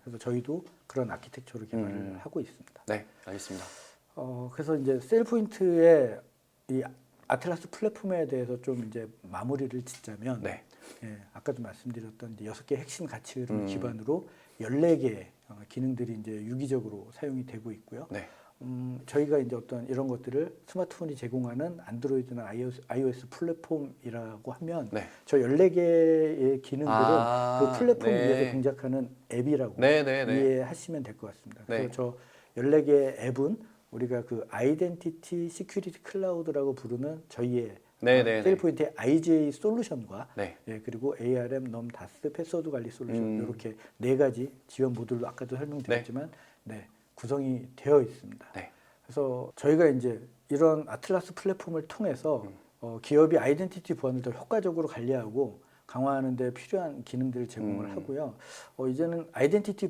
그래서 저희도 그런 아키텍처를 개발을 하고 있습니다. 네, 알겠습니다. 그래서 이제 셀포인트의 이 아틀라스 플랫폼에 대해서 좀 이제 마무리를 짓자면, 네. 아까도 말씀드렸던 이제 6개 핵심 가치 흐름을 기반으로 14개의 기능들이 이제 유기적으로 사용이 되고 있고요. 네. 저희가 이제 어떤 이런 것들을 스마트폰이 제공하는 안드로이드나 iOS 플랫폼이라고 하면 네. 저 14개의 기능들은 그 플랫폼 네. 위에서 동작하는 앱이라고 네. 이해하시면 될 것 같습니다. 네. 그래서 저 14개의 앱은 우리가 그 아이덴티티 시큐리티 클라우드라고 부르는 저희의 세일포인트의 IGA 솔루션과 네. 그리고 ARM, 넘, 다스, 패스워드 관리 솔루션 이렇게 4가지 지원 모듈로 아까도 설명드렸지만 구성이 되어 있습니다. 네. 그래서 저희가 이제 이런 아틀라스 플랫폼을 통해서 기업이 아이덴티티 보안을 더 효과적으로 관리하고 강화하는 데 필요한 기능들을 제공을 하고요. 이제는 아이덴티티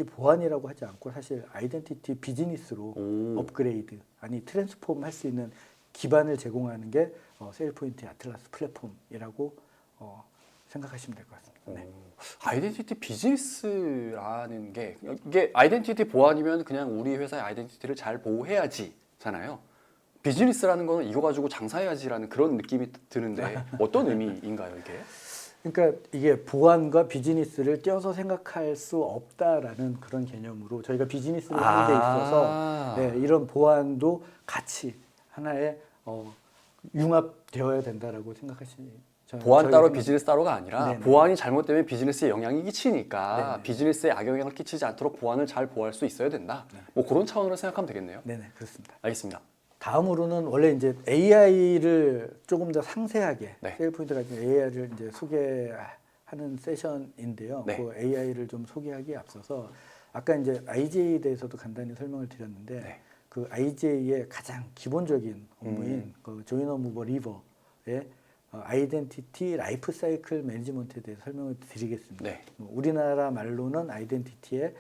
보안이라고 하지 않고 사실 아이덴티티 비즈니스로 업그레이드, 아니 트랜스폼 할 수 있는 기반을 제공하는 게 세일포인트의 아틀라스 플랫폼이라고 생각하시면 될 것 같습니다. 네. 아이덴티티 비즈니스라는 게 이게 아이덴티티 보안이면 그냥 우리 회사의 아이덴티티를 잘 보호해야지잖아요. 비즈니스라는 거는 이거 가지고 장사해야지라는 그런 느낌이 드는데 어떤 의미인가요, 이게? 그러니까 이게 보안과 비즈니스를 떼어서 생각할 수 없다라는 그런 개념으로 저희가 비즈니스를 하는 데 있어서 이런 보안도 같이 하나의 융합되어야 된다라고 생각하시니 보안 따로 비즈니스 따로가 아니라 네네. 보안이 잘못되면 비즈니스에 영향이 끼치니까 네네. 비즈니스에 악영향을 끼치지 않도록 보안을 잘 보호할 수 있어야 된다. 뭐 그런 차원으로 생각하면 되겠네요. 네네, 그렇습니다. 알겠습니다. 다음으로는 원래 이제 AI를 조금 더 상세하게 네. 세일포인트 같은 AI를 이제 소개하는 세션인데요. 네. 그 AI를 좀 소개하기에 앞서서 아까 이제 IGA에 대해서도 간단히 설명을 드렸는데 네. 그 IGA의 가장 기본적인 업무인 그 조이너 무버 리버의 아이덴티티 라이프 사이클 매니지먼트에 대해서 설명을 드리겠습니다. 네. 우리나라 말로는 아이덴티티의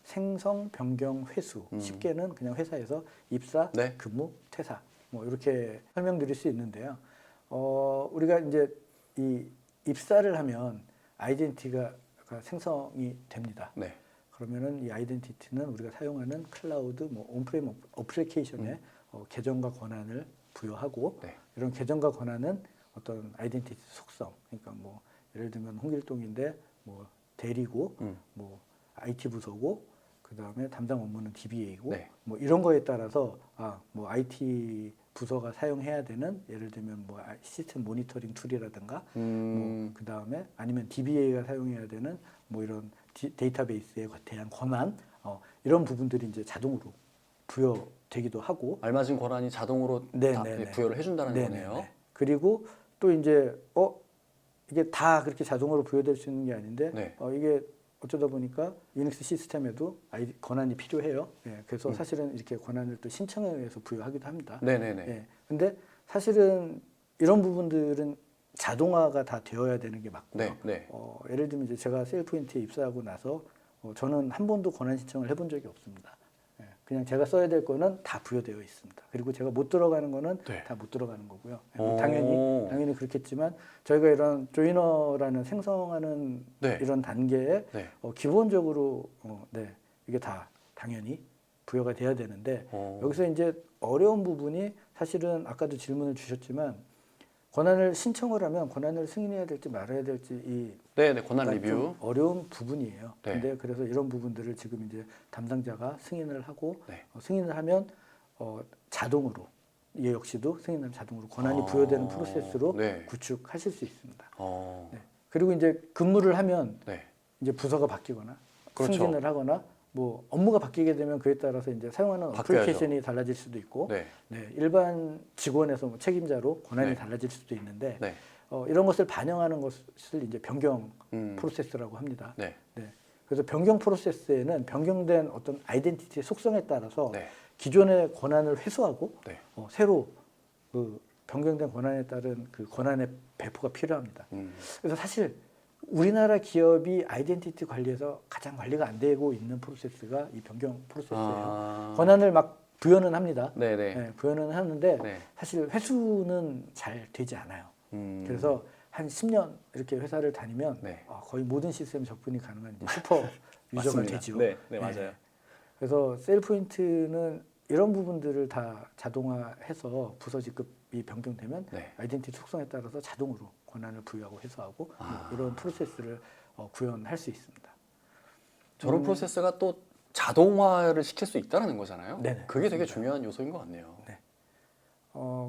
생성, 변경, 회수, 쉽게는 그냥 회사에서 입사, 네. 근무, 퇴사 뭐 이렇게 설명드릴 수 있는데요. 우리가 이제 이 입사를 하면 아이덴티티가 생성이 됩니다. 네. 그러면은 이 아이덴티티는 우리가 사용하는 클라우드, 뭐 온프레임 어플리케이션에 계정과 권한을 부여하고 네. 이런 계정과 권한은 어떤 아이덴티티 속성, 그러니까 뭐 예를 들면 홍길동인데 뭐 대리고, 뭐 IT 부서고, 그 다음에 담당 업무는 DBA고, 네. 뭐 이런 거에 따라서 뭐 IT 부서가 사용해야 되는 예를 들면 뭐 시스템 모니터링 툴이라든가, 뭐 그 다음에 아니면 DBA가 사용해야 되는 뭐 이런 데이터베이스에 대한 권한, 이런 부분들이 이제 자동으로 부여되기도 하고, 알맞은 권한이 자동으로 다 부여를 해준다는 거네요. 그리고 또 이제 이게 다 그렇게 자동으로 부여될 수 있는 게 아닌데 네. 이게 어쩌다 보니까 유닉스 시스템에도 권한이 필요해요. 예, 그래서 사실은 이렇게 권한을 또 신청에 의해서 부여하기도 합니다. 네네네. 예, 근데 사실은 이런 부분들은 자동화가 다 되어야 되는 게 맞고요. 네, 네. 예를 들면 이제 제가 셀프인트에 입사하고 나서 저는 한 번도 권한 신청을 해본 적이 없습니다. 예, 그냥 제가 써야 될 거는 다 부여되어 있습니다. 그리고 제가 못 들어가는 거는 네. 다 못 들어가는 거고요. 예, 오. 당연히 그렇겠지만 저희가 이런 조이너라는 생성하는 네. 이런 단계에 네. 기본적으로 이게 다 당연히 부여가 돼야 되는데 오. 여기서 이제 어려운 부분이 사실은 아까도 질문을 주셨지만 권한을 신청을 하면 권한을 승인해야 될지 말아야 될지 이 네네. 권한 리뷰. 좀 어려운 부분이에요. 네. 근데 그래서 이런 부분들을 지금 이제 담당자가 승인을 하고 네. 승인을 하면 자동으로 이 역시도 승인하면 자동으로 권한이 부여되는 프로세스로 네. 구축하실 수 있습니다. 네. 그리고 이제 근무를 하면 네. 이제 부서가 바뀌거나 그렇죠. 승진을 하거나 뭐 업무가 바뀌게 되면 그에 따라서 이제 사용하는 바뀌어야죠. 어플리케이션이 달라질 수도 있고 네. 일반 직원에서 뭐 책임자로 권한이 네. 달라질 수도 있는데 네. 이런 것을 반영하는 것을 이제 변경 음. 프로세스라고 합니다. 네. 그래서 변경 프로세스에는 변경된 어떤 아이덴티티의 속성에 따라서 네. 기존의 권한을 회수하고 네. 새로 그 변경된 권한에 따른 그 권한의 배포가 필요합니다. 그래서 사실 우리나라 기업이 아이덴티티 관리에서 가장 관리가 안 되고 있는 프로세스가 이 변경 프로세스예요. 권한을 막 부여는 합니다. 네네. 네, 부여는 하는데 네. 사실 회수는 잘 되지 않아요. 그래서 한 10년 이렇게 회사를 다니면 네. 거의 모든 시스템 접근이 가능한 이제 슈퍼 유저가 되죠. 네, 네, 맞아요. 그래서 셀프인트는 이런 부분들을 다 자동화해서 부서 직급이 변경되면 네. 아이덴티티 속성에 따라서 자동으로 권한을 부여하고 회수하고 이런 프로세스를 구현할 수 있습니다. 저런 프로세스가 또 자동화를 시킬 수 있다는 거잖아요. 네네, 그게 되게 맞습니다. 중요한 요소인 것 같네요. 네.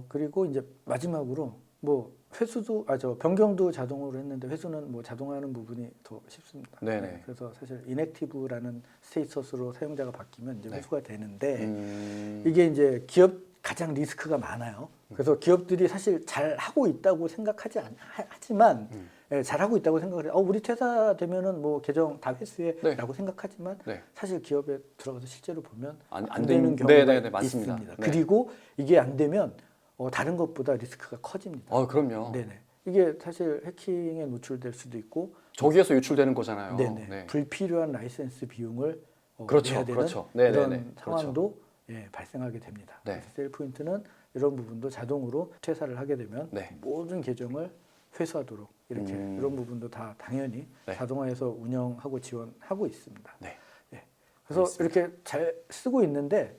그리고 이제 마지막으로 뭐 회수도 변경도 자동으로 했는데 회수는 뭐 자동화하는 부분이 더 쉽습니다. 네네. 그래서 사실 inactive라는 스테이터스로 사용자가 바뀌면 이제 네. 회수가 되는데 이게 이게 이제 기업 가장 리스크가 많아요. 그래서 기업들이 사실 잘 하고 있다고 생각하지 하지만 잘 하고 있다고 생각을 해요. 우리 퇴사되면은 뭐 계정 다 회수해라고 생각하지만 네. 사실 기업에 들어가서 실제로 보면 안 되는 되는 경우가 맞습니다. 있습니다. 네. 그리고 이게 안 되면 다른 것보다 리스크가 커집니다. 그럼요. 네네. 이게 사실 해킹에 노출될 수도 있고 저기에서 유출되는 거잖아요. 네네. 네. 불필요한 라이센스 비용을 그렇죠, 내야 되는 그렇죠. 이런 네네네. 상황도 발생하게 됩니다. 네. 그래서 셀프인트는 이런 부분도 자동으로 퇴사를 하게 되면 네. 모든 계정을 회수하도록 이렇게 이런 부분도 다 당연히 네. 자동화해서 운영하고 지원하고 있습니다. 네. 그래서 알겠습니다. 이렇게 잘 쓰고 있는데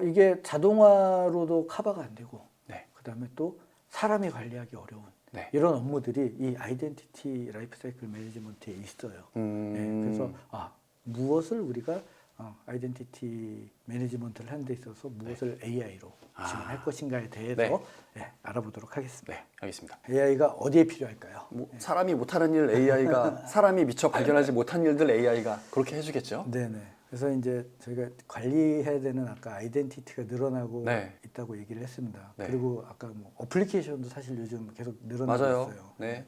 이게 자동화로도 커버가 안 되고 네. 그다음에 또 사람이 관리하기 어려운 네. 이런 업무들이 이 아이덴티티 라이프 사이클 매니지먼트에 있어요. 그래서 무엇을 우리가 아이덴티티 매니지먼트를 하는 데 있어서 무엇을 AI로 지원할 것인가에 대해서 알아보도록 하겠습니다. 네, 알겠습니다. AI가 어디에 필요할까요? 사람이 못하는 일 AI가 사람이 미처 발견하지 못한 일들 AI가 그렇게 해주겠죠. 네네. 그래서 이제 저희가 관리해야 되는 아까 아이덴티티가 늘어나고 네. 있다고 얘기를 했습니다. 네. 그리고 아까 뭐 어플리케이션도 사실 요즘 계속 늘어나고 맞아요. 있어요. 네.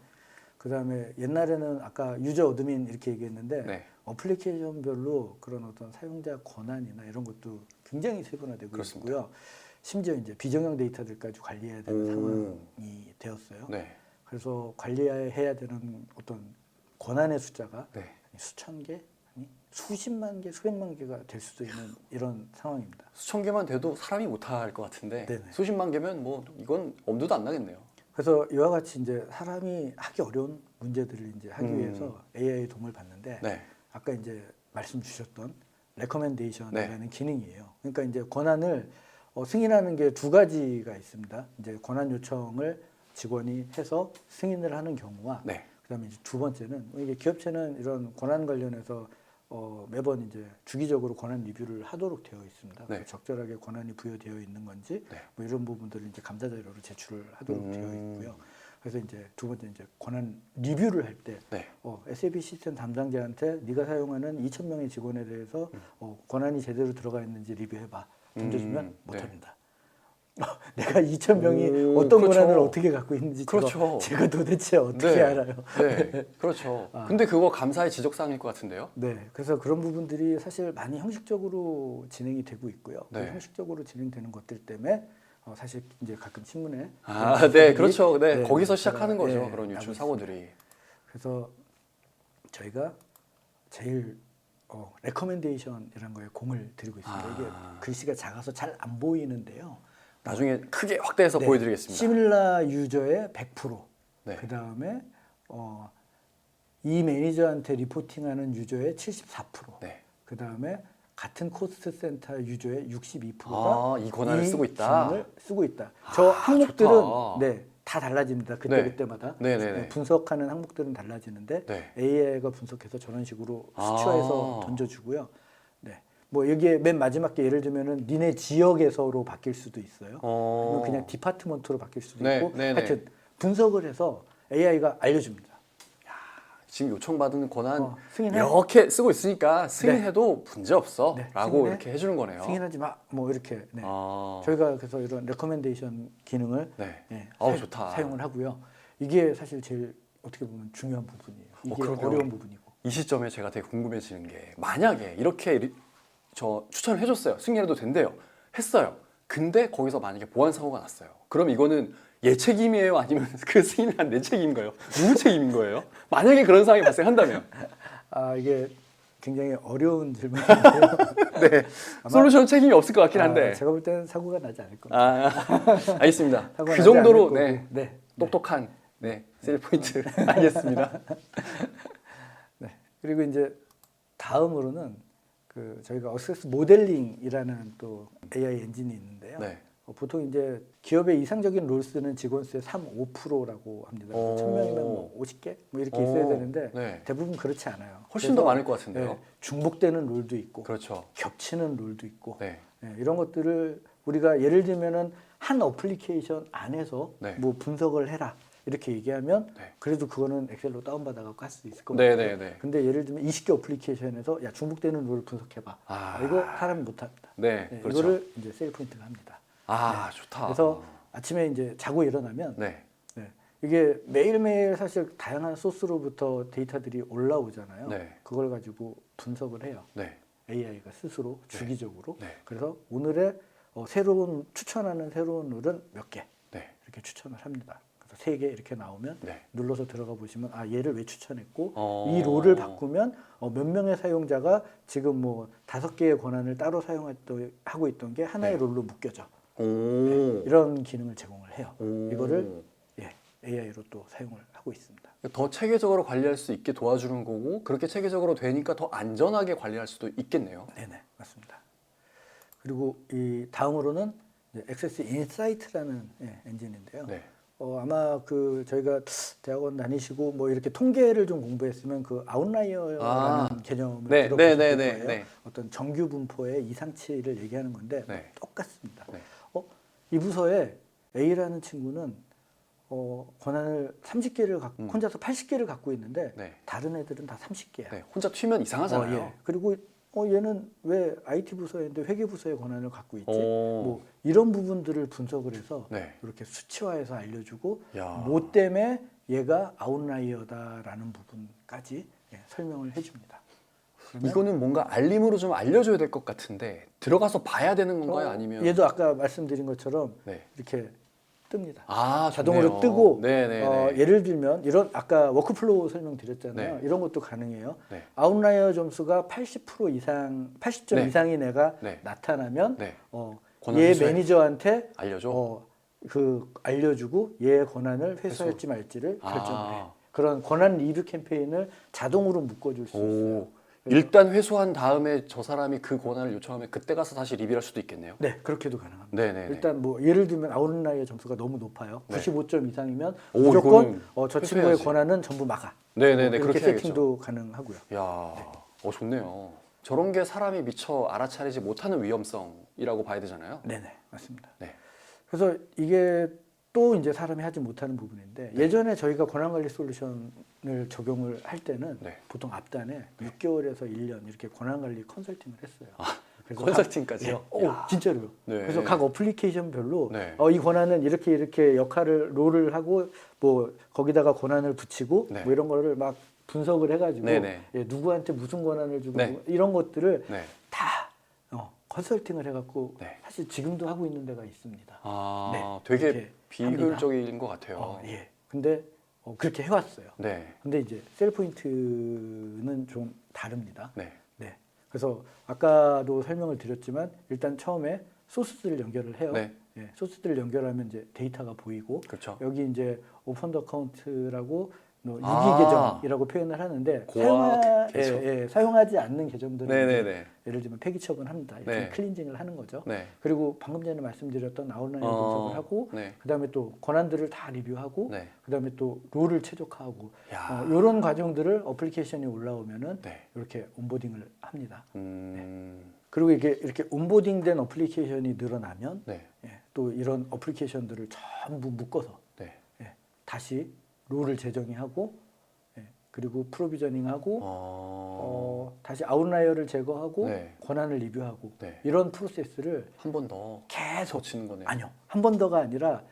그다음에 옛날에는 아까 유저 어드민 이렇게 얘기했는데 네. 어플리케이션별로 그런 어떤 사용자 권한이나 이런 것도 굉장히 세분화되고 그렇습니다. 있고요. 심지어 이제 비정형 데이터들까지 관리해야 되는 상황이 되었어요. 네. 그래서 관리해야 되는 어떤 권한의 숫자가 네. 수천 개, 아니 수십만 개, 수백만 개가 될 수도 있는 이런 상황입니다. 수천 개만 돼도 사람이 못할 것 같은데 네네. 수십만 개면 뭐 이건 엄두도 안 나겠네요. 그래서 이와 같이 이제 사람이 하기 어려운 문제들을 이제 하기 음. 위해서 AI의 도움을 받는데 네. 아까 이제 말씀 주셨던 레커멘데이션이라는 네. 기능이에요. 그러니까 이제 권한을 승인하는 게 두 가지가 있습니다. 이제 권한 요청을 직원이 해서 승인을 하는 경우와 네. 그다음에 이제 두 번째는 이게 기업체는 이런 권한 관련해서 매번 이제 주기적으로 권한 리뷰를 하도록 되어 있습니다. 네. 적절하게 권한이 부여되어 있는 건지 네. 뭐 이런 부분들을 이제 감사 자료로 제출을 하도록 되어 있고요. 그래서 이제 두 번째 이제 권한 리뷰를 할 때 네. SAP 시스템 담당자한테 네가 사용하는 2,000명의 직원에 대해서 권한이 제대로 들어가 있는지 리뷰해봐. 던져주면 네. 못합니다. 내가 2,000명이 오, 어떤 그렇죠. 권한을 어떻게 갖고 있는지 그렇죠. 제가 도대체 어떻게 네. 알아요? 네. 그렇죠. 근데 그거 감사의 지적사항일 것 같은데요. 네, 그래서 그런 부분들이 사실 많이 형식적으로 진행이 되고 있고요. 그 네. 형식적으로 진행되는 것들 때문에 사실 이제 가끔 신문에 아, 그런 네, 기사들이, 그렇죠. 네, 네, 거기서 제가, 시작하는 거죠. 네, 그런 나고 유출 있습니다. 사고들이. 그래서 저희가 제일 레커멘데이션이라는 거에 공을 들이고 있습니다. 이게 글씨가 작아서 잘 안 보이는데요. 나중에 크게 확대해서 네, 보여드리겠습니다. 시밀라 유저의 100%. 네. 그 다음에 이 매니저한테 리포팅하는 유저의 74%. 네. 그 다음에 같은 코스트 센터 유저의 62%가 아, 이 권한을 쓰고 있다. 기능을 쓰고 있다. 저 항목들은 좋다. 네, 다 달라집니다. 그때 네. 그때마다 네, 네, 네. 분석하는 항목들은 달라지는데 네. AI가 분석해서 저런 식으로 아. 수치화해서 던져주고요. 네, 뭐 여기에 맨 마지막 게 예를 들면은 니네 지역에서로 바뀔 수도 있어요. 아니면 그냥 디파트먼트로 바뀔 수도 네, 있고 네, 네. 하여튼 분석을 해서 AI가 알려줍니다. 지금 요청받은 권한 승인해? 이렇게 쓰고 있으니까 승인해도 문제 없어 네, 라고 승인해? 이렇게 해주는 거네요. 승인하지 마. 뭐 이렇게. 네. 아, 저희가 그래서 이런 레커멘데이션 기능을 네. 예, 좋다. 사용을 하고요. 이게 사실 제일 어떻게 보면 중요한 부분이에요. 이게 그러게요. 어려운 부분이고. 이 시점에 제가 되게 궁금해지는 게 만약에 이렇게 저 추천을 해줬어요. 승인해도 된대요. 했어요. 근데 거기서 만약에 보안 사고가 났어요. 그럼 이거는 얘 책임이에요? 아니면 그 승인을 한 내 책임인 거예요? 누구 책임인 거예요? 만약에 그런 상황이 발생한다면 이게 굉장히 어려운 질문인데요. 네. 솔루션 책임이 없을 것 같긴 한데 제가 볼 때는 사고가 나지 않을 겁니다. 알겠습니다. 사고가 그 나지 정도로 않을 네, 거고. 네. 똑똑한 셀 포인트 알겠습니다. 네. 그리고 이제 다음으로는 그 저희가 어세스 모델링이라는 또 AI 엔진이 있는데요. 네. 보통 이제 기업의 이상적인 롤스는 직원 수의 3, 5%라고 합니다. 1,000명이면 뭐 50개 뭐 이렇게 있어야 되는데 네. 대부분 그렇지 않아요. 훨씬 더 많을 것 같은데요. 네, 중복되는 롤도 있고 그렇죠. 겹치는 롤도 있고 네. 네, 이런 것들을 우리가 예를 들면은 한 어플리케이션 안에서 네. 뭐 분석을 해라 이렇게 얘기하면 네. 그래도 그거는 엑셀로 다운받아 갖고 할 수 있을 것 네, 같아요. 네, 네. 근데 예를 들면 20개 어플리케이션에서 야 중복되는 롤을 분석해봐. 이거 사람이 못합니다. 네, 네, 그렇죠. 이거를 이제 세일 포인트가 합니다. 좋다. 그래서 아침에 이제 자고 일어나면 네. 네, 이게 매일매일 사실 다양한 소스로부터 데이터들이 올라오잖아요. 네. 그걸 가지고 분석을 해요. 네. AI가 스스로 주기적으로. 네. 그래서 오늘의 추천하는 새로운 룰은 몇 개 네. 이렇게 추천을 합니다. 그래서 3개 이렇게 나오면 네. 눌러서 들어가 보시면 얘를 왜 추천했고 이 이 룰을 바꾸면 몇 명의 사용자가 지금 뭐 5개의 권한을 따로 하고 있던 게 하나의 네. 롤로 묶여져. 오. 이런 기능을 제공을 해요. 오. 이거를 AI로 또 사용을 하고 있습니다. 더 체계적으로 관리할 수 있게 도와주는 거고 그렇게 체계적으로 되니까 더 안전하게 관리할 수도 있겠네요. 네네 맞습니다. 그리고 이 다음으로는 액세스 인사이트라는 엔진인데요. 네. 아마 그 저희가 대학원 다니시고 뭐 이렇게 통계를 좀 공부했으면 그 아웃라이어라는 개념을 네, 들어보실 네, 네, 거예요. 네. 어떤 정규 분포의 이상치를 얘기하는 건데 네. 똑같습니다. 네. 이 부서에 A라는 친구는 권한을 30개를 갖고 혼자서 80개를 갖고 있는데 네. 다른 애들은 다 30개야. 네. 혼자 튀면 이상하잖아요. 그리고 얘는 왜 IT 부서에 있는데 회계 부서의 권한을 갖고 있지? 오. 뭐 이런 부분들을 분석을 해서 네. 이렇게 수치화해서 알려주고 야. 뭐 때문에 얘가 아웃라이어다라는 부분까지 설명을 해줍니다. 그러면 이거는 뭔가 알림으로 좀 알려줘야 될 것 같은데 들어가서 봐야 되는 건가요? 아니면 얘도 아까 말씀드린 것처럼 네. 이렇게 뜹니다. 좋네요. 자동으로 뜨고 네네네. 예를 들면 이런 아까 워크플로우 설명드렸잖아요. 네. 이런 것도 가능해요. 네. 아웃라이어 점수가 80% 이상, 80점 네. 이상인 애가 네. 나타나면 네. 얘 권한 매니저한테 알려줘. 그 알려주고 얘의 권한을 회수할지 말지를 결정을 해. 그런 권한 리뷰 캠페인을 자동으로 묶어줄 수 있어요. 일단 회수한 다음에 저 사람이 그 권한을 요청하면 그때 가서 다시 리뷰할 수도 있겠네요. 네, 그렇게도 가능합니다. 네네. 일단 뭐 예를 들면 아웃라이어 점수가 너무 높아요. 네. 95점 이상이면 오, 무조건 저 회수해야지. 친구의 권한은 전부 막아. 네네네. 그렇게 그렇게 해야겠죠. 세팅도 가능하고요. 야, 좋네요. 저런 게 사람이 미처 알아차리지 못하는 위험성이라고 봐야 되잖아요. 네네, 맞습니다. 네. 그래서 이게 또 이제 사람이 하지 못하는 부분인데 예전에 저희가 권한관리 솔루션을 적용을 할 때는 네. 보통 앞단에 6개월에서 1년 이렇게 권한관리 컨설팅을 했어요. 그래서 컨설팅까지요? 진짜로요. 네. 그래서 각 어플리케이션별로 네. 이 권한은 이렇게 역할을 롤을 하고 뭐 거기다가 권한을 붙이고 네. 뭐 이런 거를 막 분석을 해가지고 네네. 누구한테 무슨 권한을 주고 네. 이런 것들을 네. 다 컨설팅을 해갖고 네. 사실 지금도 하고 있는 데가 있습니다. 아, 네, 되게 이렇게 비효율적인 것 같아요. 예. 근데 그렇게 해왔어요. 네. 근데 이제 셀포인트는 좀 다릅니다. 네. 네. 그래서 아까도 설명을 드렸지만 일단 처음에 소스들을 연결을 해요. 네. 예, 소스들을 연결하면 이제 데이터가 보이고 그렇죠. 여기 이제 오픈 어카운트라고 유기 아. 계정이라고 표현을 하는데 고아 계정. 사용하지 않는 계정들은 네네네. 이제 예를 들면 폐기 처분합니다. 이렇게 네. 클린징을 하는 거죠. 네. 그리고 방금 전에 말씀드렸던 아웃라인 분석을 하고 네. 그다음에 또 권한들을 다 리뷰하고 네. 그다음에 또 룰을 최적화하고 야. 이런 과정들을 어플리케이션이 올라오면은 네. 이렇게 온보딩을 합니다. 그리고 이렇게 온보딩된 어플리케이션이 늘어나면 네. 또 이런 어플리케이션들을 전부 묶어서 네. 다시 룰을 재정의하고 그리고 프로비저닝하고 다시 아웃라이어를 제거하고 네. 권한을 리뷰하고 네. 이런 프로세스를 한 번 더 계속 거치는 거네요. 아니요 한 번 더가 아니라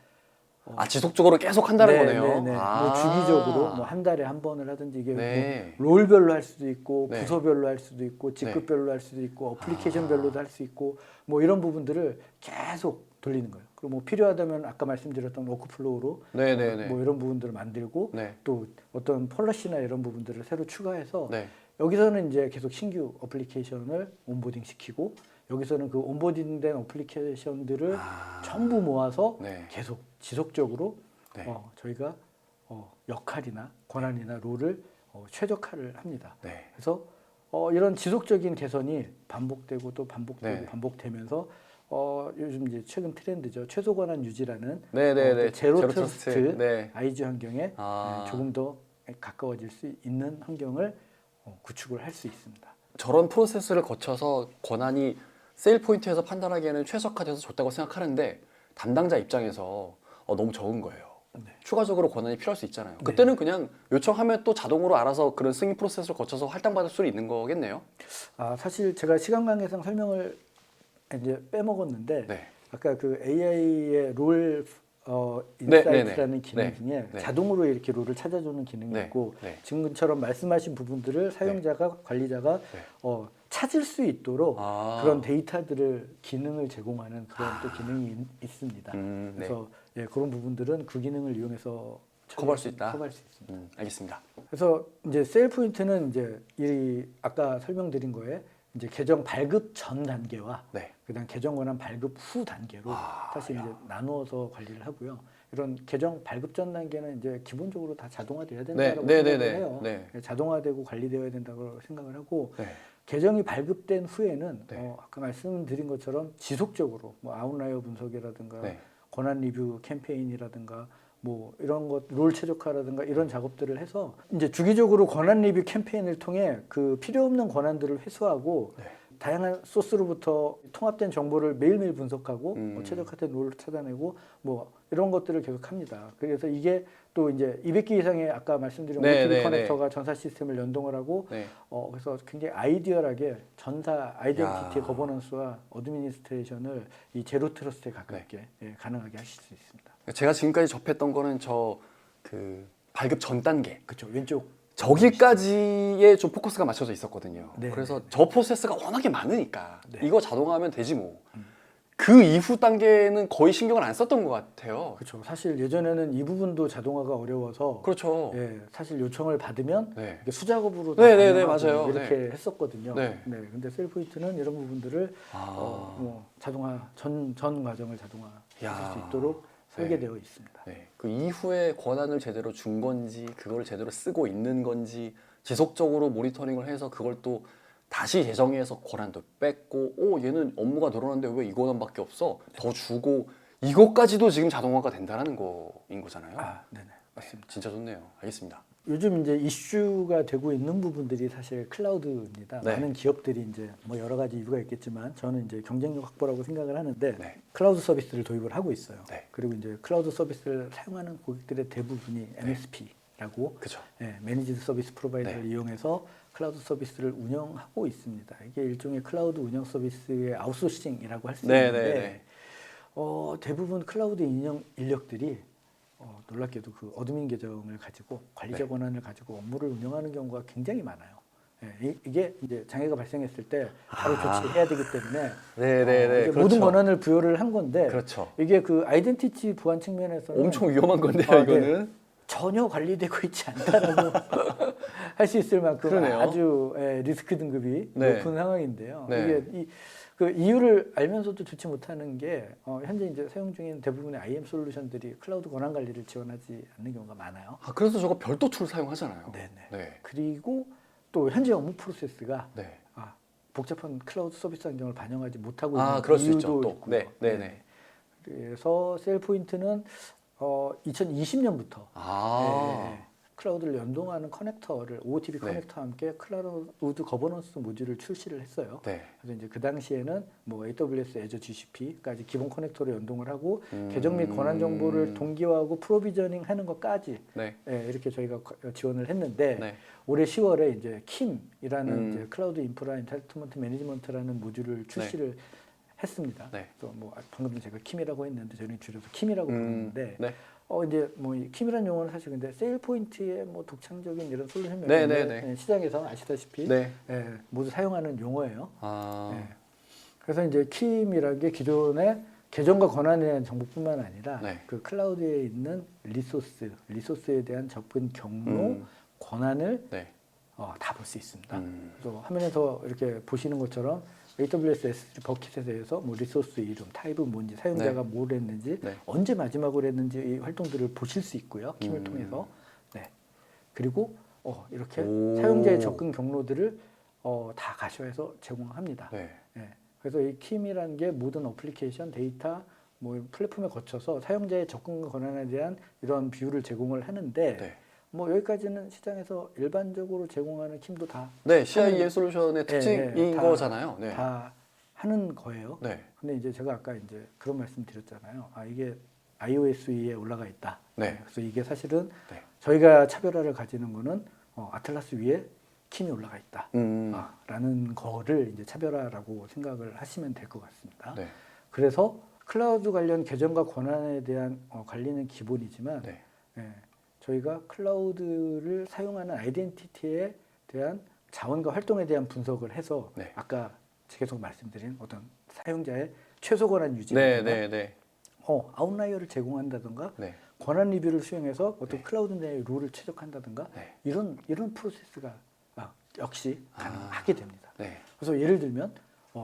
지속적으로 계속 한다는 거네요. 뭐 주기적으로 뭐 한 달에 한 번을 하든지 이게 네. 뭐 롤별로 할 수도 있고 네. 부서별로 할 수도 있고 직급별로 할 수도 있고 어플리케이션별로도 할 수 있고 뭐 이런 부분들을 계속 돌리는 거예요. 그리고 뭐 필요하다면 아까 말씀드렸던 워크플로우로 네네네. 뭐 이런 부분들을 만들고 네. 또 어떤 폴러시나 이런 부분들을 새로 추가해서 네. 여기서는 이제 계속 신규 어플리케이션을 온보딩 시키고 여기서는 그 온보딩된 어플리케이션들을 전부 모아서 네. 계속 지속적으로 네. 저희가 역할이나 권한이나 롤을 최적화를 합니다. 네. 그래서 이런 지속적인 개선이 반복되고 또 반복되고 네. 반복되면서 요즘 이제 최근 트렌드죠. 최소 권한 유지라는 네네네. 제로 제로 트러스트 트러스트. 네. IG 환경에 아. 조금 더 가까워질 수 있는 환경을 구축을 할 수 있습니다. 저런 프로세스를 거쳐서 권한이 세일 포인트에서 판단하기에는 최적화돼서 좋다고 생각하는데 담당자 입장에서 너무 적은 거예요. 네. 추가적으로 권한이 필요할 수 있잖아요. 그때는 그냥 요청하면 또 자동으로 알아서 그런 승인 프로세스를 거쳐서 할당받을 수 있는 거겠네요. 사실 제가 시간 관계상 설명을 이제 빼먹었는데 네. 아까 그 AI의 롤 네, 인사이트라는 네, 기능 네, 중에 네. 자동으로 이렇게 롤을 찾아주는 기능이 네, 있고 네. 지금처럼 말씀하신 부분들을 사용자가 관리자가 찾을 수 있도록 그런 데이터들을 기능을 제공하는 그런 또 기능이 있습니다. 네. 그래서 그런 부분들은 그 기능을 이용해서 커버할 수 있다. 커버할 수 있습니다. 알겠습니다. 그래서 이제 세일 포인트는 이제 이 아까 설명드린 거에 이제 계정 발급 전 단계와 네. 그다음 계정 권한 발급 후 단계로 사실 이제 나누어서 관리를 하고요. 이런 계정 발급 전 단계는 이제 기본적으로 다 자동화돼야 된다고 생각을 해요. 네. 자동화되고 관리되어야 된다고 생각을 하고 네. 계정이 발급된 후에는 네. 아까 말씀드린 것처럼 지속적으로 뭐 아웃라이어 분석이라든가 네. 권한 리뷰 캠페인이라든가 뭐 이런 것 롤 최적화라든가 이런 작업들을 해서 이제 주기적으로 권한 리뷰 캠페인을 통해 그 필요 없는 권한들을 회수하고 네. 다양한 소스로부터 통합된 정보를 매일매일 분석하고 최적화된 롤을 찾아내고 뭐 이런 것들을 계속 합니다. 그래서 이게 또 이제 200개 이상의 아까 말씀드린 OTB 커넥터가 전사 시스템을 연동을 하고 그래서 굉장히 아이디얼하게 전사 아이덴티티의 거버넌스와 어드미니스트레이션을 이 제로 트러스트에 가깝게 가능하게 하실 수 있습니다. 제가 지금까지 접했던 거는 그 발급 전 단계. 그렇죠. 왼쪽 저기까지에 좀 포커스가 맞춰져 있었거든요. 네, 그래서 저 프로세스가 워낙에 많으니까 네. 이거 자동화하면 되지 뭐. 그 이후 단계는 거의 신경을 안 썼던 것 같아요. 그렇죠. 사실 예전에는 이 부분도 자동화가 어려워서 그렇죠. 사실 요청을 받으면 네. 이게 수작업으로 네, 반영하고 맞아요. 이렇게 했었거든요. 네. 근데 셀포인트는 이런 부분들을 자동화 전 과정을 자동화할 수 있도록 설계되어 있습니다. 네. 그 이후에 권한을 제대로 준 건지 그걸 제대로 쓰고 있는 건지 지속적으로 모니터링을 해서 그걸 또 다시 재정의해서 권한도 뺐고 얘는 업무가 늘어났는데 왜 이 권한밖에 없어? 더 주고 이것까지도 지금 자동화가 된다는 거인 거잖아요. 네네. 맞습니다. 진짜 좋네요. 알겠습니다. 요즘 이제 이슈가 되고 있는 부분들이 사실 클라우드입니다. 네. 많은 기업들이 이제 뭐 여러 가지 이유가 있겠지만 저는 이제 경쟁력 확보라고 생각을 하는데 네. 클라우드 서비스를 도입을 하고 있어요. 네. 그리고 이제 클라우드 서비스를 사용하는 고객들의 대부분이 MSP라고 그렇죠. 매니지드 서비스 프로바이더를 네. 이용해서 클라우드 서비스를 운영하고 있습니다. 이게 일종의 클라우드 운영 서비스의 아웃소싱이라고 할 수 네, 있는데 네, 네. 대부분 클라우드 운영 인력들이 놀랍게도 그 어드민 계정을 가지고 관리자 네. 권한을 가지고 업무를 운영하는 경우가 굉장히 많아요. 이게 이제 장애가 발생했을 때 바로 조치해야 되기 때문에 네, 이제 그렇죠. 모든 권한을 부여를 한 건데 그렇죠. 이게 그 아이덴티티 보안 측면에서는 엄청 위험한 건데요, 네. 이거는. 전혀 관리되고 있지 않다라고 할 수 있을 만큼 그러네요. 아주 리스크 등급이 네. 높은 상황인데요. 네. 이게 그 이유를 알면서도 좋지 못하는 게 현재 이제 사용 중인 대부분의 IM 솔루션들이 클라우드 권한 관리를 지원하지 않는 경우가 많아요. 그래서 저거 별도 툴 사용하잖아요. 네네. 네. 그리고 또 현재 업무 프로세스가 네. 복잡한 클라우드 서비스 환경을 반영하지 못하고 그럴 수 있는 있죠. 이유도 또. 있고요. 네, 네, 네. 그래서 셀포인트는 2020년부터 클라우드를 연동하는 커넥터를 OOTP 네. 커넥터와 함께 클라우드 거버넌스 모듈을 출시를 했어요. 네. 그래서 이제 그 당시에는 뭐 AWS, Azure, GCP까지 기본 커넥터로 연동을 하고 계정 및 권한 정보를 동기화하고 프로비저닝하는 것까지 네. 이렇게 저희가 지원을 했는데 네. 올해 10월에 이제 킴이라는 이제 클라우드 인프라 인타이트먼트 매니지먼트라는 모듈을 출시를 했습니다. 네. 그래서 뭐 방금 제가 킴이라고 했는데 저는 줄여서 킴이라고 부르는데 네. 이제 뭐 이 킴이라는 용어는 사실 근데 세일 포인트의 뭐 독창적인 이런 솔루션 네, 면에 시장에서 아시다시피 네. 모두 사용하는 용어예요. 아. 그래서 이제 킴이라는 게 기존의 계정과 권한에 대한 정보뿐만 아니라 네. 그 클라우드에 있는 리소스에 대한 접근 경로, 권한을 네. 다 볼 수 있습니다. 그래서 화면에서 이렇게 보시는 것처럼 AWS S3 버킷에 대해서 뭐 리소스 이름, 타입은 뭔지, 사용자가 뭘 했는지, 네. 언제 마지막으로 했는지 이 활동들을 보실 수 있고요. 킴을 통해서. 네. 그리고 이렇게 사용자의 접근 경로들을 다 가셔서 제공합니다. 네. 네. 그래서 이 킴이라는 게 모든 어플리케이션, 데이터, 뭐 플랫폼에 거쳐서 사용자의 접근 권한에 대한 이런 뷰를 제공을 하는데 네. 뭐 여기까지는 시장에서 일반적으로 제공하는 킴도 다 네, CIE 솔루션의 특징인 다- 거잖아요. 네. 다 하는 거예요. 네. 근데 이제 제가 아까 이제 그런 말씀 드렸잖아요. 이게 iOS 위에 올라가 있다. 네. 그래서 이게 사실은 네. 저희가 차별화를 가지는 거는 아틀라스 위에 킴이 올라가 있다. 라는 거를 이제 차별화라고 생각을 하시면 될 것 같습니다. 네. 그래서 클라우드 관련 계정과 권한에 대한 관리는 기본이지만 네. 저희가 클라우드를 사용하는 아이덴티티에 대한 자원과 활동에 대한 분석을 해서 네. 아까 계속 말씀드린 어떤 사용자의 최소 권한 네, 유지라든가 네, 네. 아웃라이어를 제공한다든가 네. 권한 리뷰를 수행해서 어떤 클라우드 내의 룰을 최적화한다든가 네. 이런 프로세스가 역시 가능하게 됩니다. 네. 그래서 예를 들면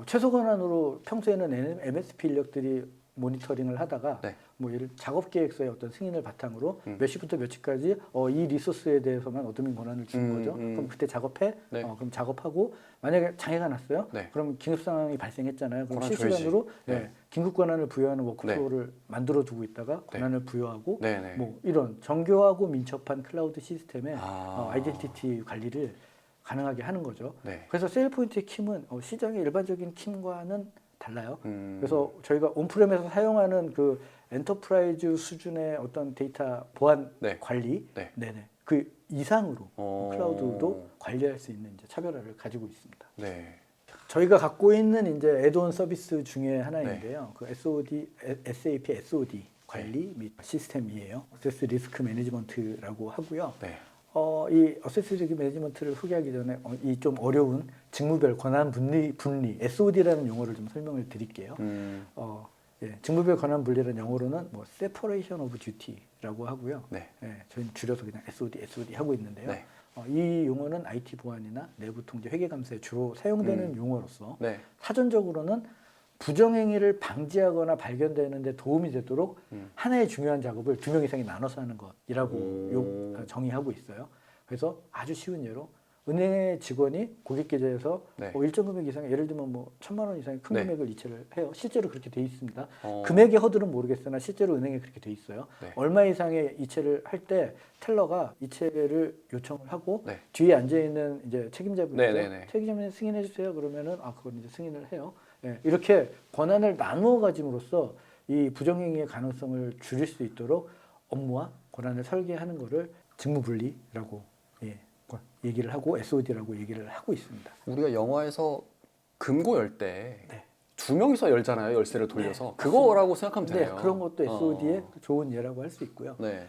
최소 권한으로 평소에는 MSP 인력들이 모니터링을 하다가 네. 뭐 예를 작업 계획서의 어떤 승인을 바탕으로 몇 시부터 몇 시까지 이 리소스에 대해서만 어드민 권한을 주는 거죠. 그럼 그때 작업해. 네. 그럼 작업하고 만약에 장애가 났어요. 네. 그럼 긴급 상황이 발생했잖아요. 그럼 권한 실시간으로 줘야지. 네. 긴급 권한을 부여하는 워크플로우를 만들어 두고 있다가 권한을 부여하고 네, 네. 뭐 이런 정교하고 민첩한 클라우드 시스템의 아. 아이덴티티 관리를 가능하게 하는 거죠. 네. 그래서 세일포인트의 킴은 시장의 일반적인 킴과는 달라요. 음. 그래서 저희가 온프렘에서 사용하는 그 엔터프라이즈 수준의 어떤 데이터 보안 네. 관리, 네. 네네. 그 이상으로 어. 클라우드도 관리할 수 있는 이제 차별화를 가지고 있습니다. 네. 저희가 갖고 있는 이제 애드온 서비스 중에 하나인데요. 그 SAP SOD 관리 및 시스템이에요. 어세스 리스크 매니지먼트라고 하고요. 네. 이 어세스 리스크 매니지먼트를 소개하기 전에 이 좀 어려운 직무별 권한 분리 SOD라는 용어를 좀 설명을 드릴게요. 직무별 권한 분리라는 영어로는 뭐 separation of duty라고 하고요. 네. 저희는 줄여서 그냥 SOD 하고 있는데요. 네. 이 용어는 IT 보안이나 내부 통제, 회계 감사에 주로 사용되는 용어로서 네. 사전적으로는 부정행위를 방지하거나 발견되는 데 도움이 되도록 하나의 중요한 작업을 2명 이상이 나눠서 하는 것이라고 정의하고 있어요. 그래서 아주 쉬운 예로 은행의 직원이 고객 계좌에서 네. 일정 금액 이상, 예를 들면 뭐 1,000만 원 이상의 큰 네. 금액을 이체를 해요. 실제로 그렇게 돼 있습니다. 금액의 허들은 모르겠으나 실제로 은행에 그렇게 돼 있어요. 네. 얼마 이상의 이체를 할 때 텔러가 이체를 요청을 하고 네. 뒤에 앉아 있는 이제 책임자분이 네, 네, 네. 책임자분이 승인해 주세요. 그러면은 그건 이제 승인을 해요. 예, 이렇게 권한을 나누어 가짐으로써 이 부정행위의 가능성을 줄일 수 있도록 업무와 권한을 설계하는 것을 직무분리라고 얘기를 하고 SOD라고 얘기를 하고 있습니다. 우리가 영화에서 금고 열 때 네. 2명이서 열잖아요. 열쇠를 돌려서. 네, 그거라고 생각하면 네, 되네요. 그런 것도 SOD의 좋은 예라고 할 수 있고요. 네.